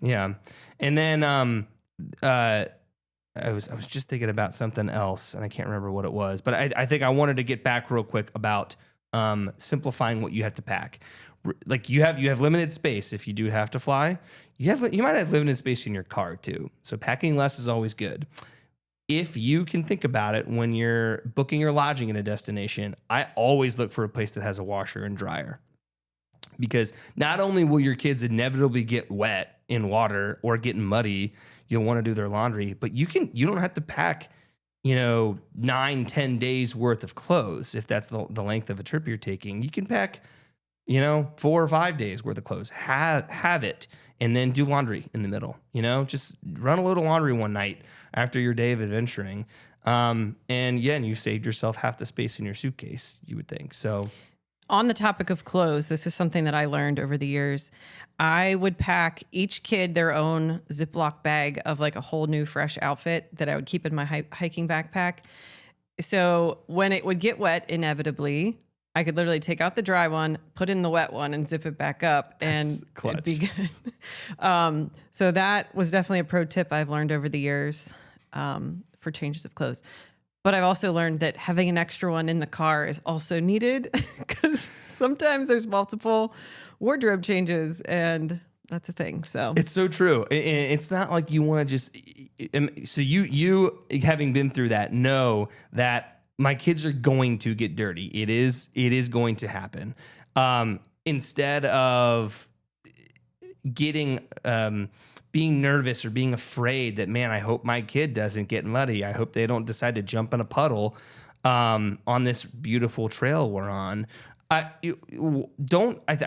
yeah. And then I was just thinking about something else and I can't remember what it was, but I think I wanted to get back real quick about simplifying what you have to pack. Like you have limited space if you do have to fly. You might have limited space in your car too. So packing less is always good. If you can think about it when you're booking your lodging in a destination, I always look for a place that has a washer and dryer. Because not only will your kids inevitably get wet in water or getting muddy, you'll want to do their laundry, but you don't have to pack, 9-10 days worth of clothes if that's the length of a trip you're taking. You can pack, 4 or 5 days worth of clothes. Have it and then do laundry in the middle. Just run a little laundry one night after your day of adventuring. And you saved yourself half the space in your suitcase, you would think. So on the topic of clothes, this is something that I learned over the years. I would pack each kid their own Ziploc bag of like a whole new fresh outfit that I would keep in my hiking backpack. So when it would get wet, inevitably, I could literally take out the dry one, put in the wet one, and zip it back up, and it'd be good. So that was definitely a pro tip I've learned over the years for changes of clothes. But I've also learned that having an extra one in the car is also needed because sometimes there's multiple wardrobe changes and that's a thing. So it's so true. It's not like you want to just, so you having been through that, know that my kids are going to get dirty. It is going to happen. Instead of getting, being nervous or being afraid that, man, I hope my kid doesn't get muddy. I hope they don't decide to jump in a puddle on this beautiful trail we're on. I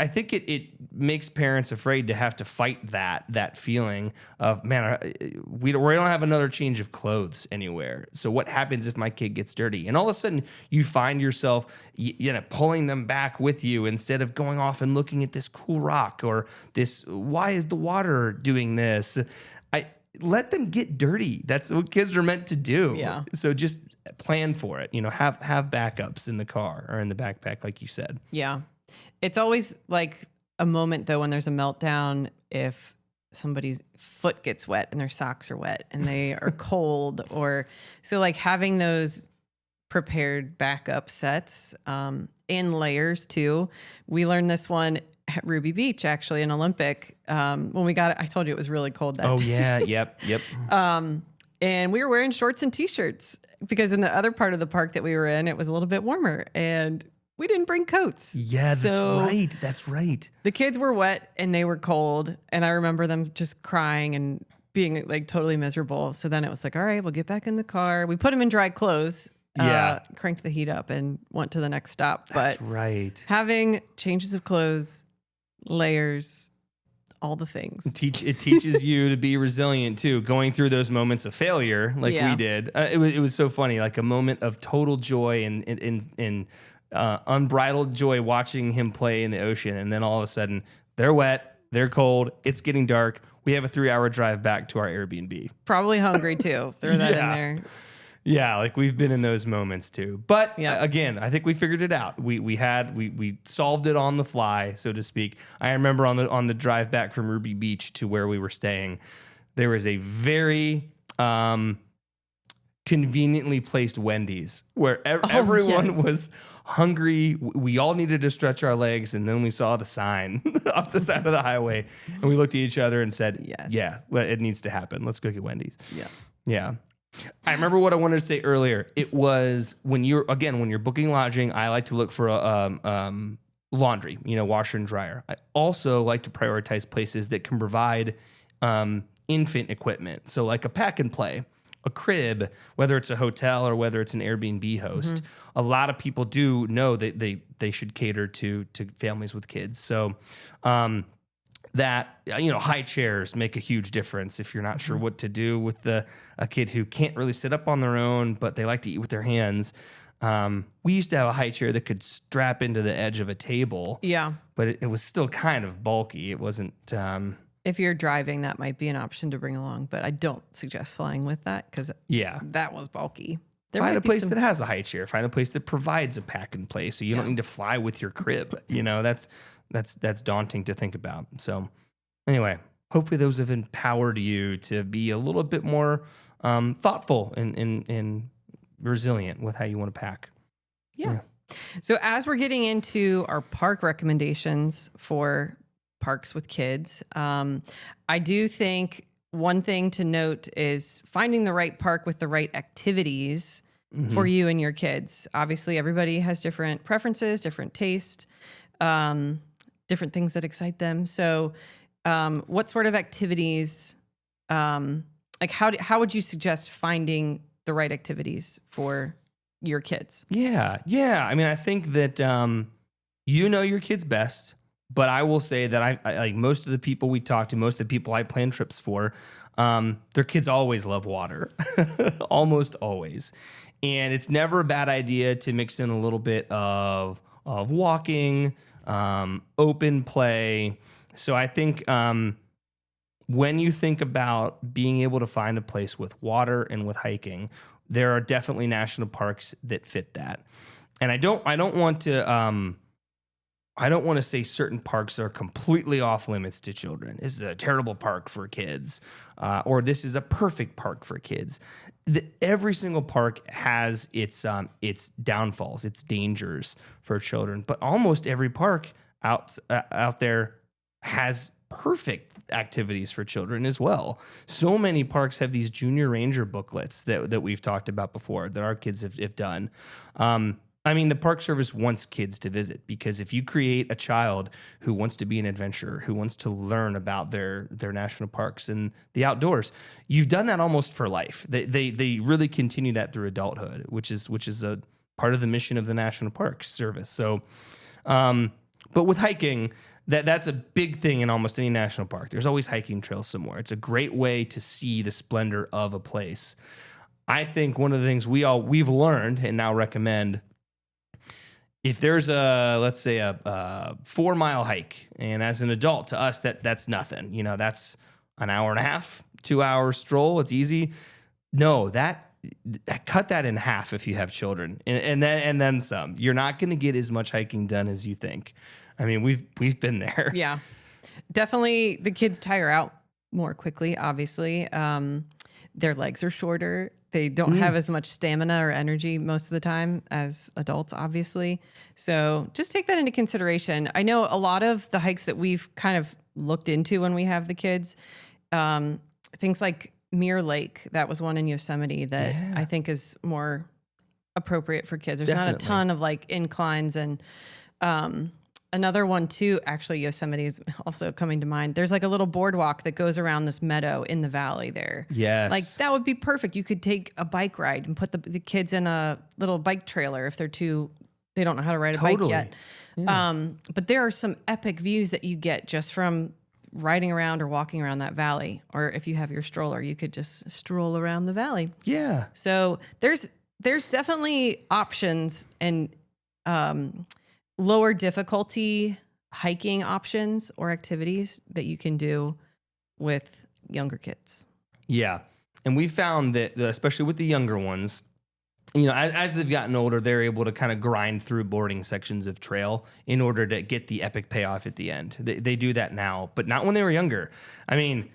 think it makes parents afraid to have to fight that feeling of, man, we don't have another change of clothes anywhere. So what happens if my kid gets dirty? And all of a sudden you find yourself, pulling them back with you instead of going off and looking at this cool rock or this, why is the water doing this? Let them get dirty. That's what kids are meant to do. Yeah. So just plan for it. Have backups in the car or in the backpack, like you said. Yeah. It's always like a moment though when there's a meltdown if somebody's foot gets wet and their socks are wet and they are cold, or so like having those prepared backup sets in layers too. We learned this one at Ruby Beach, actually, in Olympic. When we got it, I told you it was really cold that day. Yeah. Yep. And we were wearing shorts and t-shirts because in the other part of the park that we were in, it was a little bit warmer and we didn't bring coats. Yeah, that's right. The kids were wet and they were cold. And I remember them just crying and being like totally miserable. So then it was like, all right, we'll get back in the car. We put them in dry clothes. Cranked the heat up and went to the next stop. That's right. Having changes of clothes, layers, all the things. It teaches you to be resilient too, going through those moments of failure like we did. It was so funny, like a moment of total joy and unbridled joy watching him play in the ocean. And then all of a sudden they're wet, they're cold, it's getting dark. We have a 3-hour drive back to our Airbnb. Probably hungry too. Throw that in there. Yeah, like we've been in those moments too. But again, I think we figured it out. We solved it on the fly, so to speak. I remember on the drive back from Ruby Beach to where we were staying, there was a very conveniently placed Wendy's where everyone was hungry. We all needed to stretch our legs, and then we saw the sign off the side of the highway, and we looked at each other and said, "Yeah, it needs to happen. Let's go get Wendy's." Yeah. I remember what I wanted to say earlier. It was when you're booking lodging, I like to look for laundry, washer and dryer. I also like to prioritize places that can provide infant equipment. So like a pack and play, a crib, whether it's a hotel or whether it's an Airbnb host. A lot of people do know that they should cater to families with kids. So that high chairs make a huge difference if you're not sure what to do with a kid who can't really sit up on their own, but they like to eat with their hands. We used to have a high chair that could strap into the edge of a table. Yeah, but it was still kind of bulky. It wasn't. If you're driving, that might be an option to bring along, but I don't suggest flying with that because that was bulky. Find a place that has a high chair. Find a place that provides a pack and play, so you don't need to fly with your crib. That's daunting to think about. So anyway, hopefully those have empowered you to be a little bit more thoughtful and resilient with how you want to pack. Yeah. So as we're getting into our park recommendations for parks with kids, I do think one thing to note is finding the right park with the right activities for you and your kids. Obviously, everybody has different preferences, different taste, different things that excite them. So what sort of activities, how would you suggest finding the right activities for your kids? Yeah. I mean, I think that your kids best. But I will say that I like most of the people we talk to, most of the people I plan trips for, their kids always love water, almost always. And it's never a bad idea to mix in a little bit of walking, open play. So I think when you think about being able to find a place with water and with hiking, there are definitely national parks that fit that. And I don't want to say certain parks are completely off limits to children. This is a terrible park for kids, or this is a perfect park for kids. Every single park has its downfalls, its dangers for children. But almost every park out there has perfect activities for children as well. So many parks have these junior ranger booklets that we've talked about before that our kids have done. I mean, the Park Service wants kids to visit because if you create a child who wants to be an adventurer, who wants to learn about their national parks and the outdoors, you've done that almost for life. They really continue that through adulthood, which is a part of the mission of the National Park Service. So, but with hiking, that's a big thing in almost any national park. There's always hiking trails somewhere. It's a great way to see the splendor of a place. I think one of the things we've learned and now recommend, if there's let's say a 4-mile hike, and as an adult to us that's nothing, that's an hour and a half, 2 hour stroll. It's easy. No, cut that in half if you have children, and then some. You're not going to get as much hiking done as you think. I mean, we've been there. Yeah, definitely. The kids tire out more quickly. Obviously, their legs are shorter. They don't have as much stamina or energy most of the time as adults, obviously. So just take that into consideration. I know a lot of the hikes that we've kind of looked into when we have the kids, things like Mirror Lake, that was one in Yosemite that I think is more appropriate for kids. There's not a ton of like inclines, and another one too, actually Yosemite is also coming to mind. There's like a little boardwalk that goes around this meadow in the valley there. Yes. Like that would be perfect. You could take a bike ride and put the kids in a little bike trailer if they don't know how to ride a bike yet. Yeah. But there are some epic views that you get just from riding around or walking around that valley. Or if you have your stroller, you could just stroll around the valley. Yeah. So there's definitely options and lower difficulty hiking options or activities that you can do with younger kids. Yeah. And we found that, especially with the younger ones, you know, as they've gotten older, they're able to kind of grind through boarding sections of trail in order to get the epic payoff at the end. They do that now, but not when they were younger. I mean,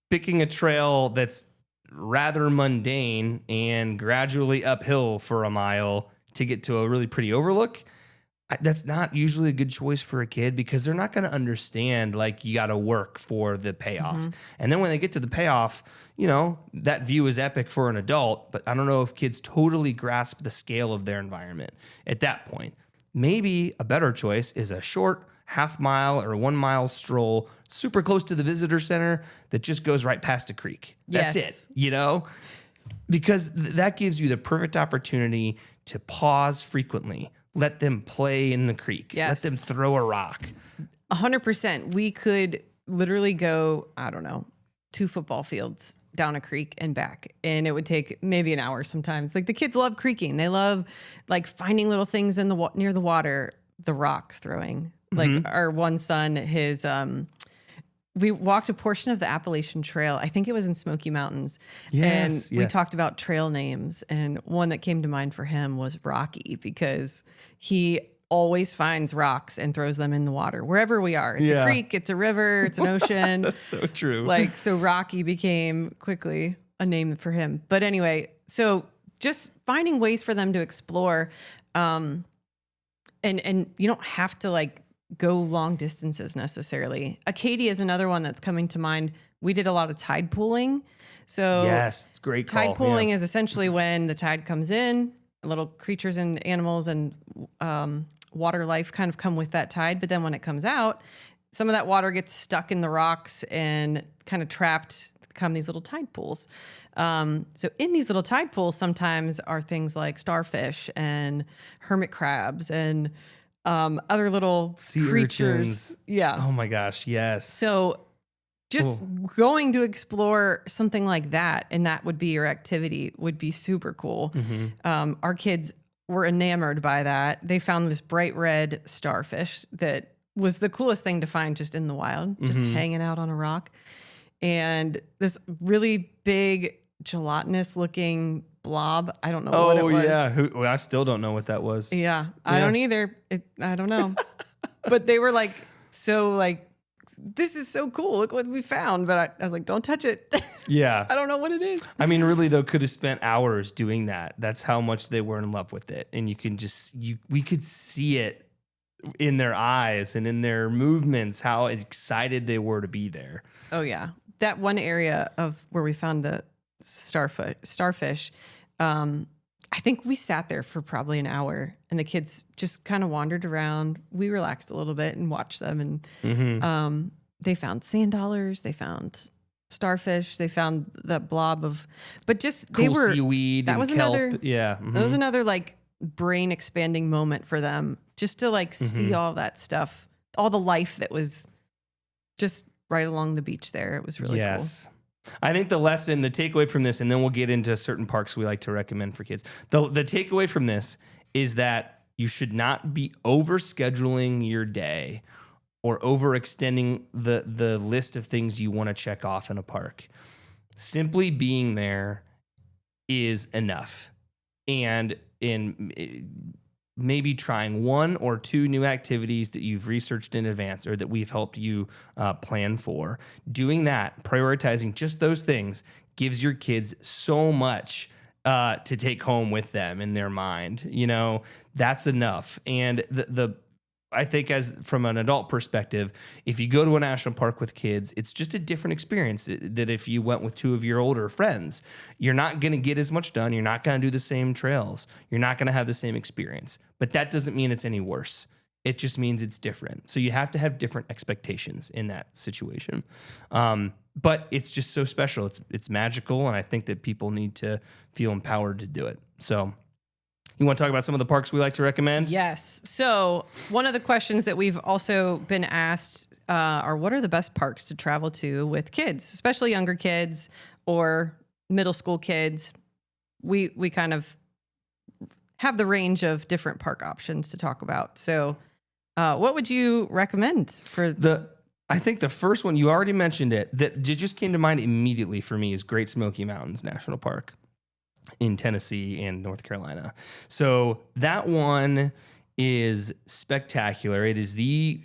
picking a trail that's rather mundane and gradually uphill for a mile to get to a really pretty overlook, that's not usually a good choice for a kid because they're not going to understand, like, you got to work for the payoff. Mm-hmm. And then when they get to the payoff, you know, that view is epic for an adult, but I don't know if kids totally grasp the scale of their environment at that point. Maybe a better choice is a short half-mile or 1 mile stroll super close to the visitor center that just goes right past a creek. That's it, you know? Because that gives you the perfect opportunity to pause frequently. Let them play in the creek. Yes. Let them throw a rock. 100%. We could literally go, I don't know, 2 football fields down a creek and back. And it would take maybe an hour sometimes. Like, the kids love creeking. They love, like, finding little things in the near the water, the rocks throwing. Like, our one son, we walked a portion of the Appalachian Trail. I think it was in Smoky Mountains. Yes, and we talked about trail names. And one that came to mind for him was Rocky, because he always finds rocks and throws them in the water wherever we are. It's a creek, it's a river, it's an ocean. That's so true. Like, so Rocky became quickly a name for him. But anyway, so just finding ways for them to explore. And you don't have to, like, go long distances necessarily. Acadia is another one that's coming to mind. We did a lot of tide pooling. So yes, it's great call. Tide pooling is essentially when the tide comes in, little creatures and animals and water life kind of come with that tide. But then when it comes out, some of that water gets stuck in the rocks and kind of trapped, come these little tide pools. So in these little tide pools sometimes are things like starfish and hermit crabs and other little sea creatures. Urchins. Yeah. Oh my gosh. Yes. So just going to explore something like that, and that would be your activity, would be super cool. Mm-hmm. Our kids were enamored by that. They found this bright red starfish that was the coolest thing to find just in the wild, just hanging out on a rock. And this really big gelatinous looking blob. I don't know what it was. Oh, yeah. I still don't know what that was. Yeah. I don't either. I don't know. But they were like, so like, this is so cool. Look what we found. But I was like, don't touch it. Yeah. I don't know what it is. I mean, really, though, could have spent hours doing that. That's how much they were in love with it. And you can just, we could see it in their eyes and in their movements, how excited they were to be there. Oh, yeah. That one area of where we found the starfish, I think we sat there for probably an hour, and the kids just kind of wandered around. We relaxed a little bit and watched them, and they found sand dollars, they found starfish, they found that blob of, but just cool seaweed. That was kelp. Another, that was another like brain expanding moment for them, just to like see all that stuff, all the life that was just right along the beach there. It was really cool. I think the lesson, the takeaway from this, and then we'll get into certain parks we like to recommend for kids. The takeaway from this is that you should not be overscheduling your day or overextending the list of things you want to check off in a park. Simply being there is enough. And maybe trying 1 or 2 new activities that you've researched in advance or that we've helped you plan for. Doing that, prioritizing just those things, gives your kids so much to take home with them in their mind. You know, that's enough. And I think as from an adult perspective, if you go to a national park with kids, it's just a different experience that if you went with 2 of your older friends. You're not going to get as much done. You're not going to do the same trails. You're not going to have the same experience. But that doesn't mean it's any worse. It just means it's different. So you have to have different expectations in that situation. But it's just so special. It's magical, and I think that people need to feel empowered to do it. So You want to talk about some of the parks we like to recommend? Yes. So one of the questions that we've also been asked are what are the best parks to travel to with kids, especially younger kids or middle school kids? We kind of have the range of different park options to talk about. So what would you recommend for I think the first one, you already mentioned it, that just came to mind immediately for me is Great Smoky Mountains National Park in Tennessee and North Carolina. So that one is spectacular. It is the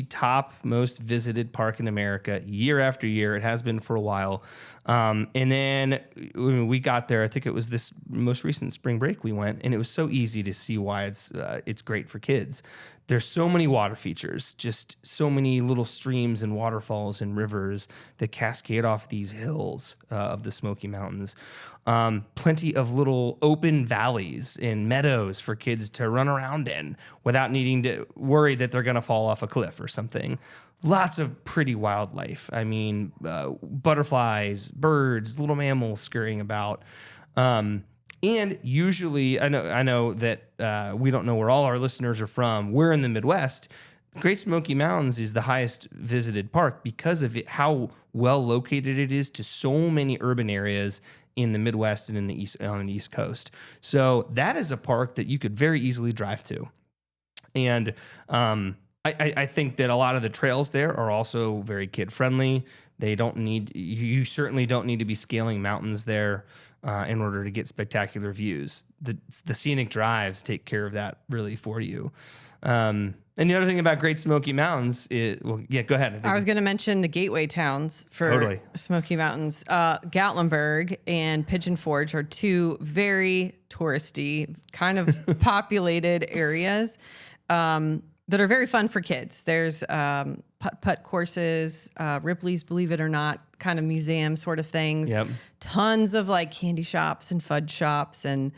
top most visited park in America year after year. It has been for a while. And then we got there, I think it was this most recent spring break we went, and it was so easy to see why it's great for kids. There's so many water features, just so many little streams and waterfalls and rivers that cascade off these hills of the Smoky Mountains. Plenty of little open valleys and meadows for kids to run around in without needing to worry that they're going to fall off a cliff or something. Lots of pretty wildlife. I mean, butterflies, birds, little mammals scurrying about. And usually, I know that we don't know where all our listeners are from. We're in the Midwest. Great Smoky Mountains is the highest visited park because of how well located it is to so many urban areas in the Midwest and in the East, on the East Coast. So that is a park that you could very easily drive to. And I think that a lot of the trails there are also very kid friendly. You certainly don't need to be scaling mountains there in order to get spectacular views. The scenic drives take care of that really for you. And the other thing about Great Smoky Mountains is, go ahead. I was going to mention the gateway towns for Smoky Mountains. Gatlinburg and Pigeon Forge are two very touristy, kind of populated areas that are very fun for kids. There's putt-putt courses, Ripley's Believe It or Not kind of museum sort of things. Yep. Tons of like candy shops and fudge shops, and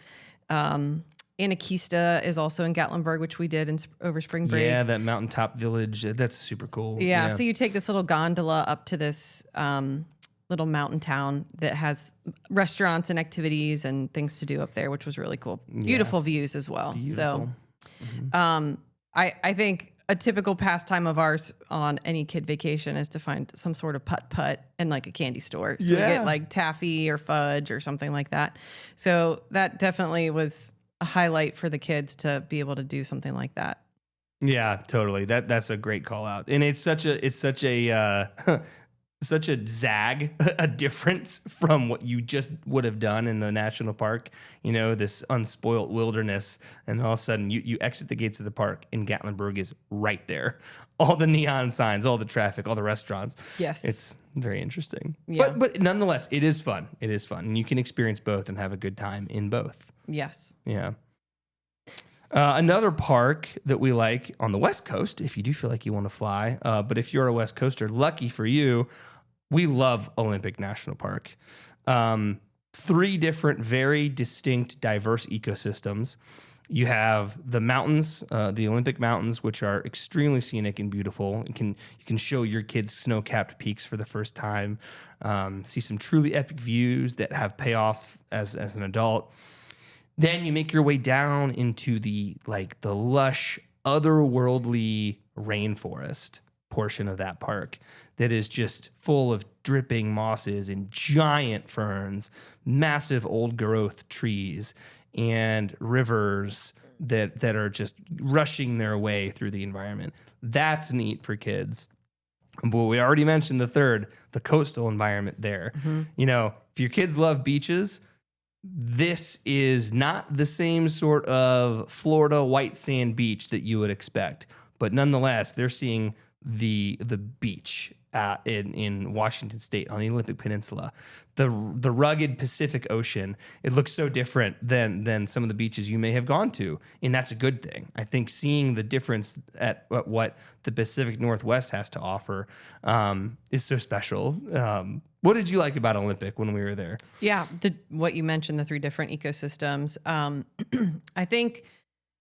Anakista is also in Gatlinburg, which we did over spring break. Yeah, that mountaintop village. That's super cool. Yeah, so you take this little gondola up to this little mountain town that has restaurants and activities and things to do up there, which was really cool. Yeah. Beautiful views as well. Beautiful. So I think a typical pastime of ours on any kid vacation is to find some sort of putt-putt in like a candy store. So we get like taffy or fudge or something like that. So that definitely was a highlight for the kids to be able to do something like that. Yeah, totally. That's a great call out. And it's such a such a zag, a difference from what you just would have done in the national park, this unspoilt wilderness. And all of a sudden you exit the gates of the park and Gatlinburg is right there. All the neon signs, all the traffic, all the restaurants. Yes. It's very interesting. Yeah. But nonetheless, it is fun. It is fun. And you can experience both and have a good time in both. Yes. Yeah. Another park that we like on the West Coast, if you do feel like you want to fly, but if you're a West Coaster, lucky for you, we love Olympic National Park. 3 different, very distinct, diverse ecosystems. You have the mountains, the Olympic Mountains, which are extremely scenic and beautiful. You can show your kids snow-capped peaks for the first time, see some truly epic views that have payoff as an adult. Then you make your way down into the lush, otherworldly rainforest portion of that park that is just full of dripping mosses and giant ferns, massive old growth trees, and rivers that are just rushing their way through the environment. That's neat for kids. But we already mentioned the third, the coastal environment there. Mm-hmm. If your kids love beaches, this is not the same sort of Florida white sand beach that you would expect. But nonetheless, they're seeing the beach in Washington State on the Olympic Peninsula. The rugged Pacific Ocean, it looks so different than some of the beaches you may have gone to, and that's a good thing. I think seeing the difference at what the Pacific Northwest has to offer is so special. What did you like about Olympic when we were there? Yeah, what you mentioned, the 3 different ecosystems. I think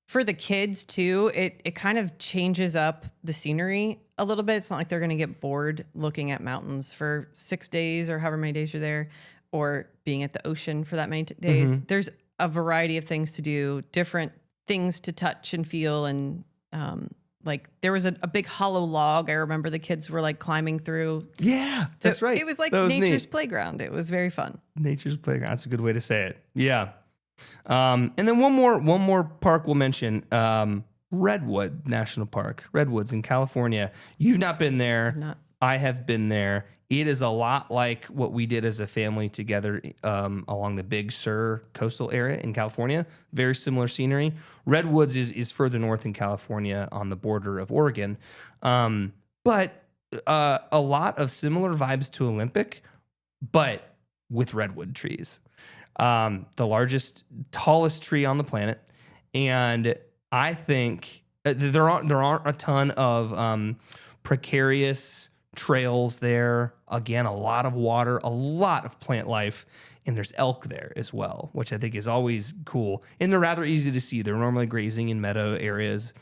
for the kids too, it kind of changes up the scenery a little bit. It's not like they're going to get bored looking at mountains for 6 days or however many days you're there, or being at the ocean for that many days. Mm-hmm. There's a variety of things to do, different things to touch and feel. And like there was a big hollow log. I remember the kids were like climbing through. Yeah, that's right. It was like nature's playground. It was very fun. Nature's playground. That's a good way to say it. Yeah. And then one more park we'll mention. Redwood National Park. Redwoods in California. You've not been there. I have been there. It is a lot like what we did as a family together along the Big Sur coastal area in California. Very similar scenery. Redwoods is further north in California on the border of Oregon. But a lot of similar vibes to Olympic, but with redwood trees. The largest, tallest tree on the planet. And I think there aren't a ton of precarious trails there. Again, a lot of water, a lot of plant life, and there's elk there as well, which I think is always cool. And they're rather easy to see. They're normally grazing in meadow areas.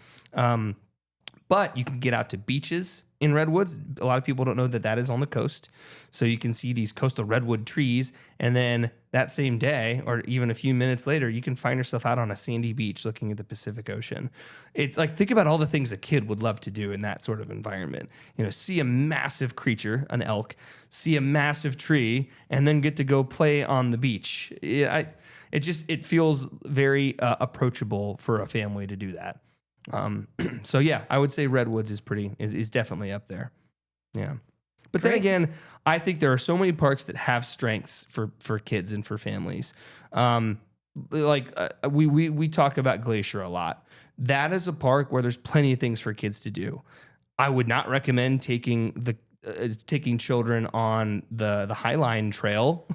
But you can get out to beaches in redwoods. A lot of people don't know that is on the coast. So you can see these coastal redwood trees. And then that same day, or even a few minutes later, you can find yourself out on a sandy beach looking at the Pacific Ocean. It's like, think about all the things a kid would love to do in that sort of environment. You know, see a massive creature, an elk, see a massive tree, and then get to go play on the beach. It feels very approachable for a family to do that. So yeah, I would say redwoods is definitely up there. Yeah. But Great. Then again, I think there are so many parks that have strengths for kids and for families. We talk about Glacier a lot. That is a park where there's plenty of things for kids to do. I would not recommend taking children on the Highline Trail,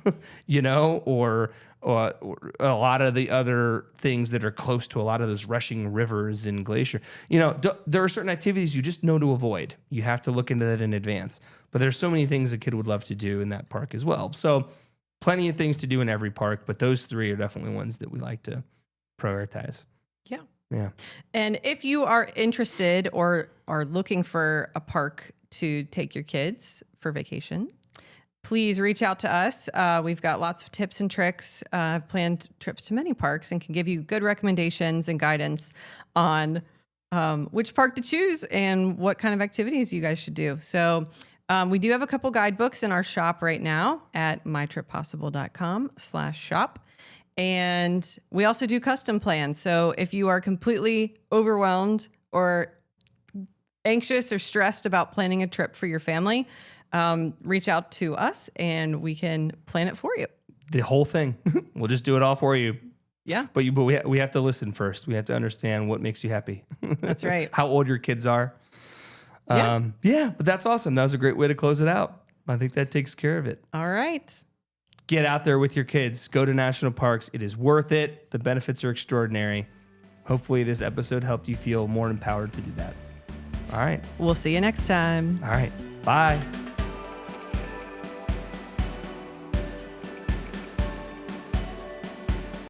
or a lot of the other things that are close to a lot of those rushing rivers in Glacier. There are certain activities you just know to avoid. You have to look into that in advance. But there's so many things a kid would love to do in that park as well. So plenty of things to do in every park, but those three are definitely ones that we like to prioritize. Yeah. Yeah. And if you are interested or are looking for a park to take your kids for vacation, please reach out to us. We've got lots of tips and tricks. I've planned trips to many parks and can give you good recommendations and guidance on which park to choose and what kind of activities you guys should do. So we do have a couple guidebooks in our shop right now at mytrippossible.com/shop. And we also do custom plans. So if you are completely overwhelmed or anxious or stressed about planning a trip for your family, reach out to us and we can plan it for you. The whole thing. We'll just do it all for you. Yeah. But we have to listen first. We have to understand what makes you happy. That's right. How old your kids are. Yeah, but that's awesome. That was a great way to close it out. I think that takes care of it. All right. Get out there with your kids. Go to national parks. It is worth it. The benefits are extraordinary. Hopefully this episode helped you feel more empowered to do that. All right. We'll see you next time. All right. Bye.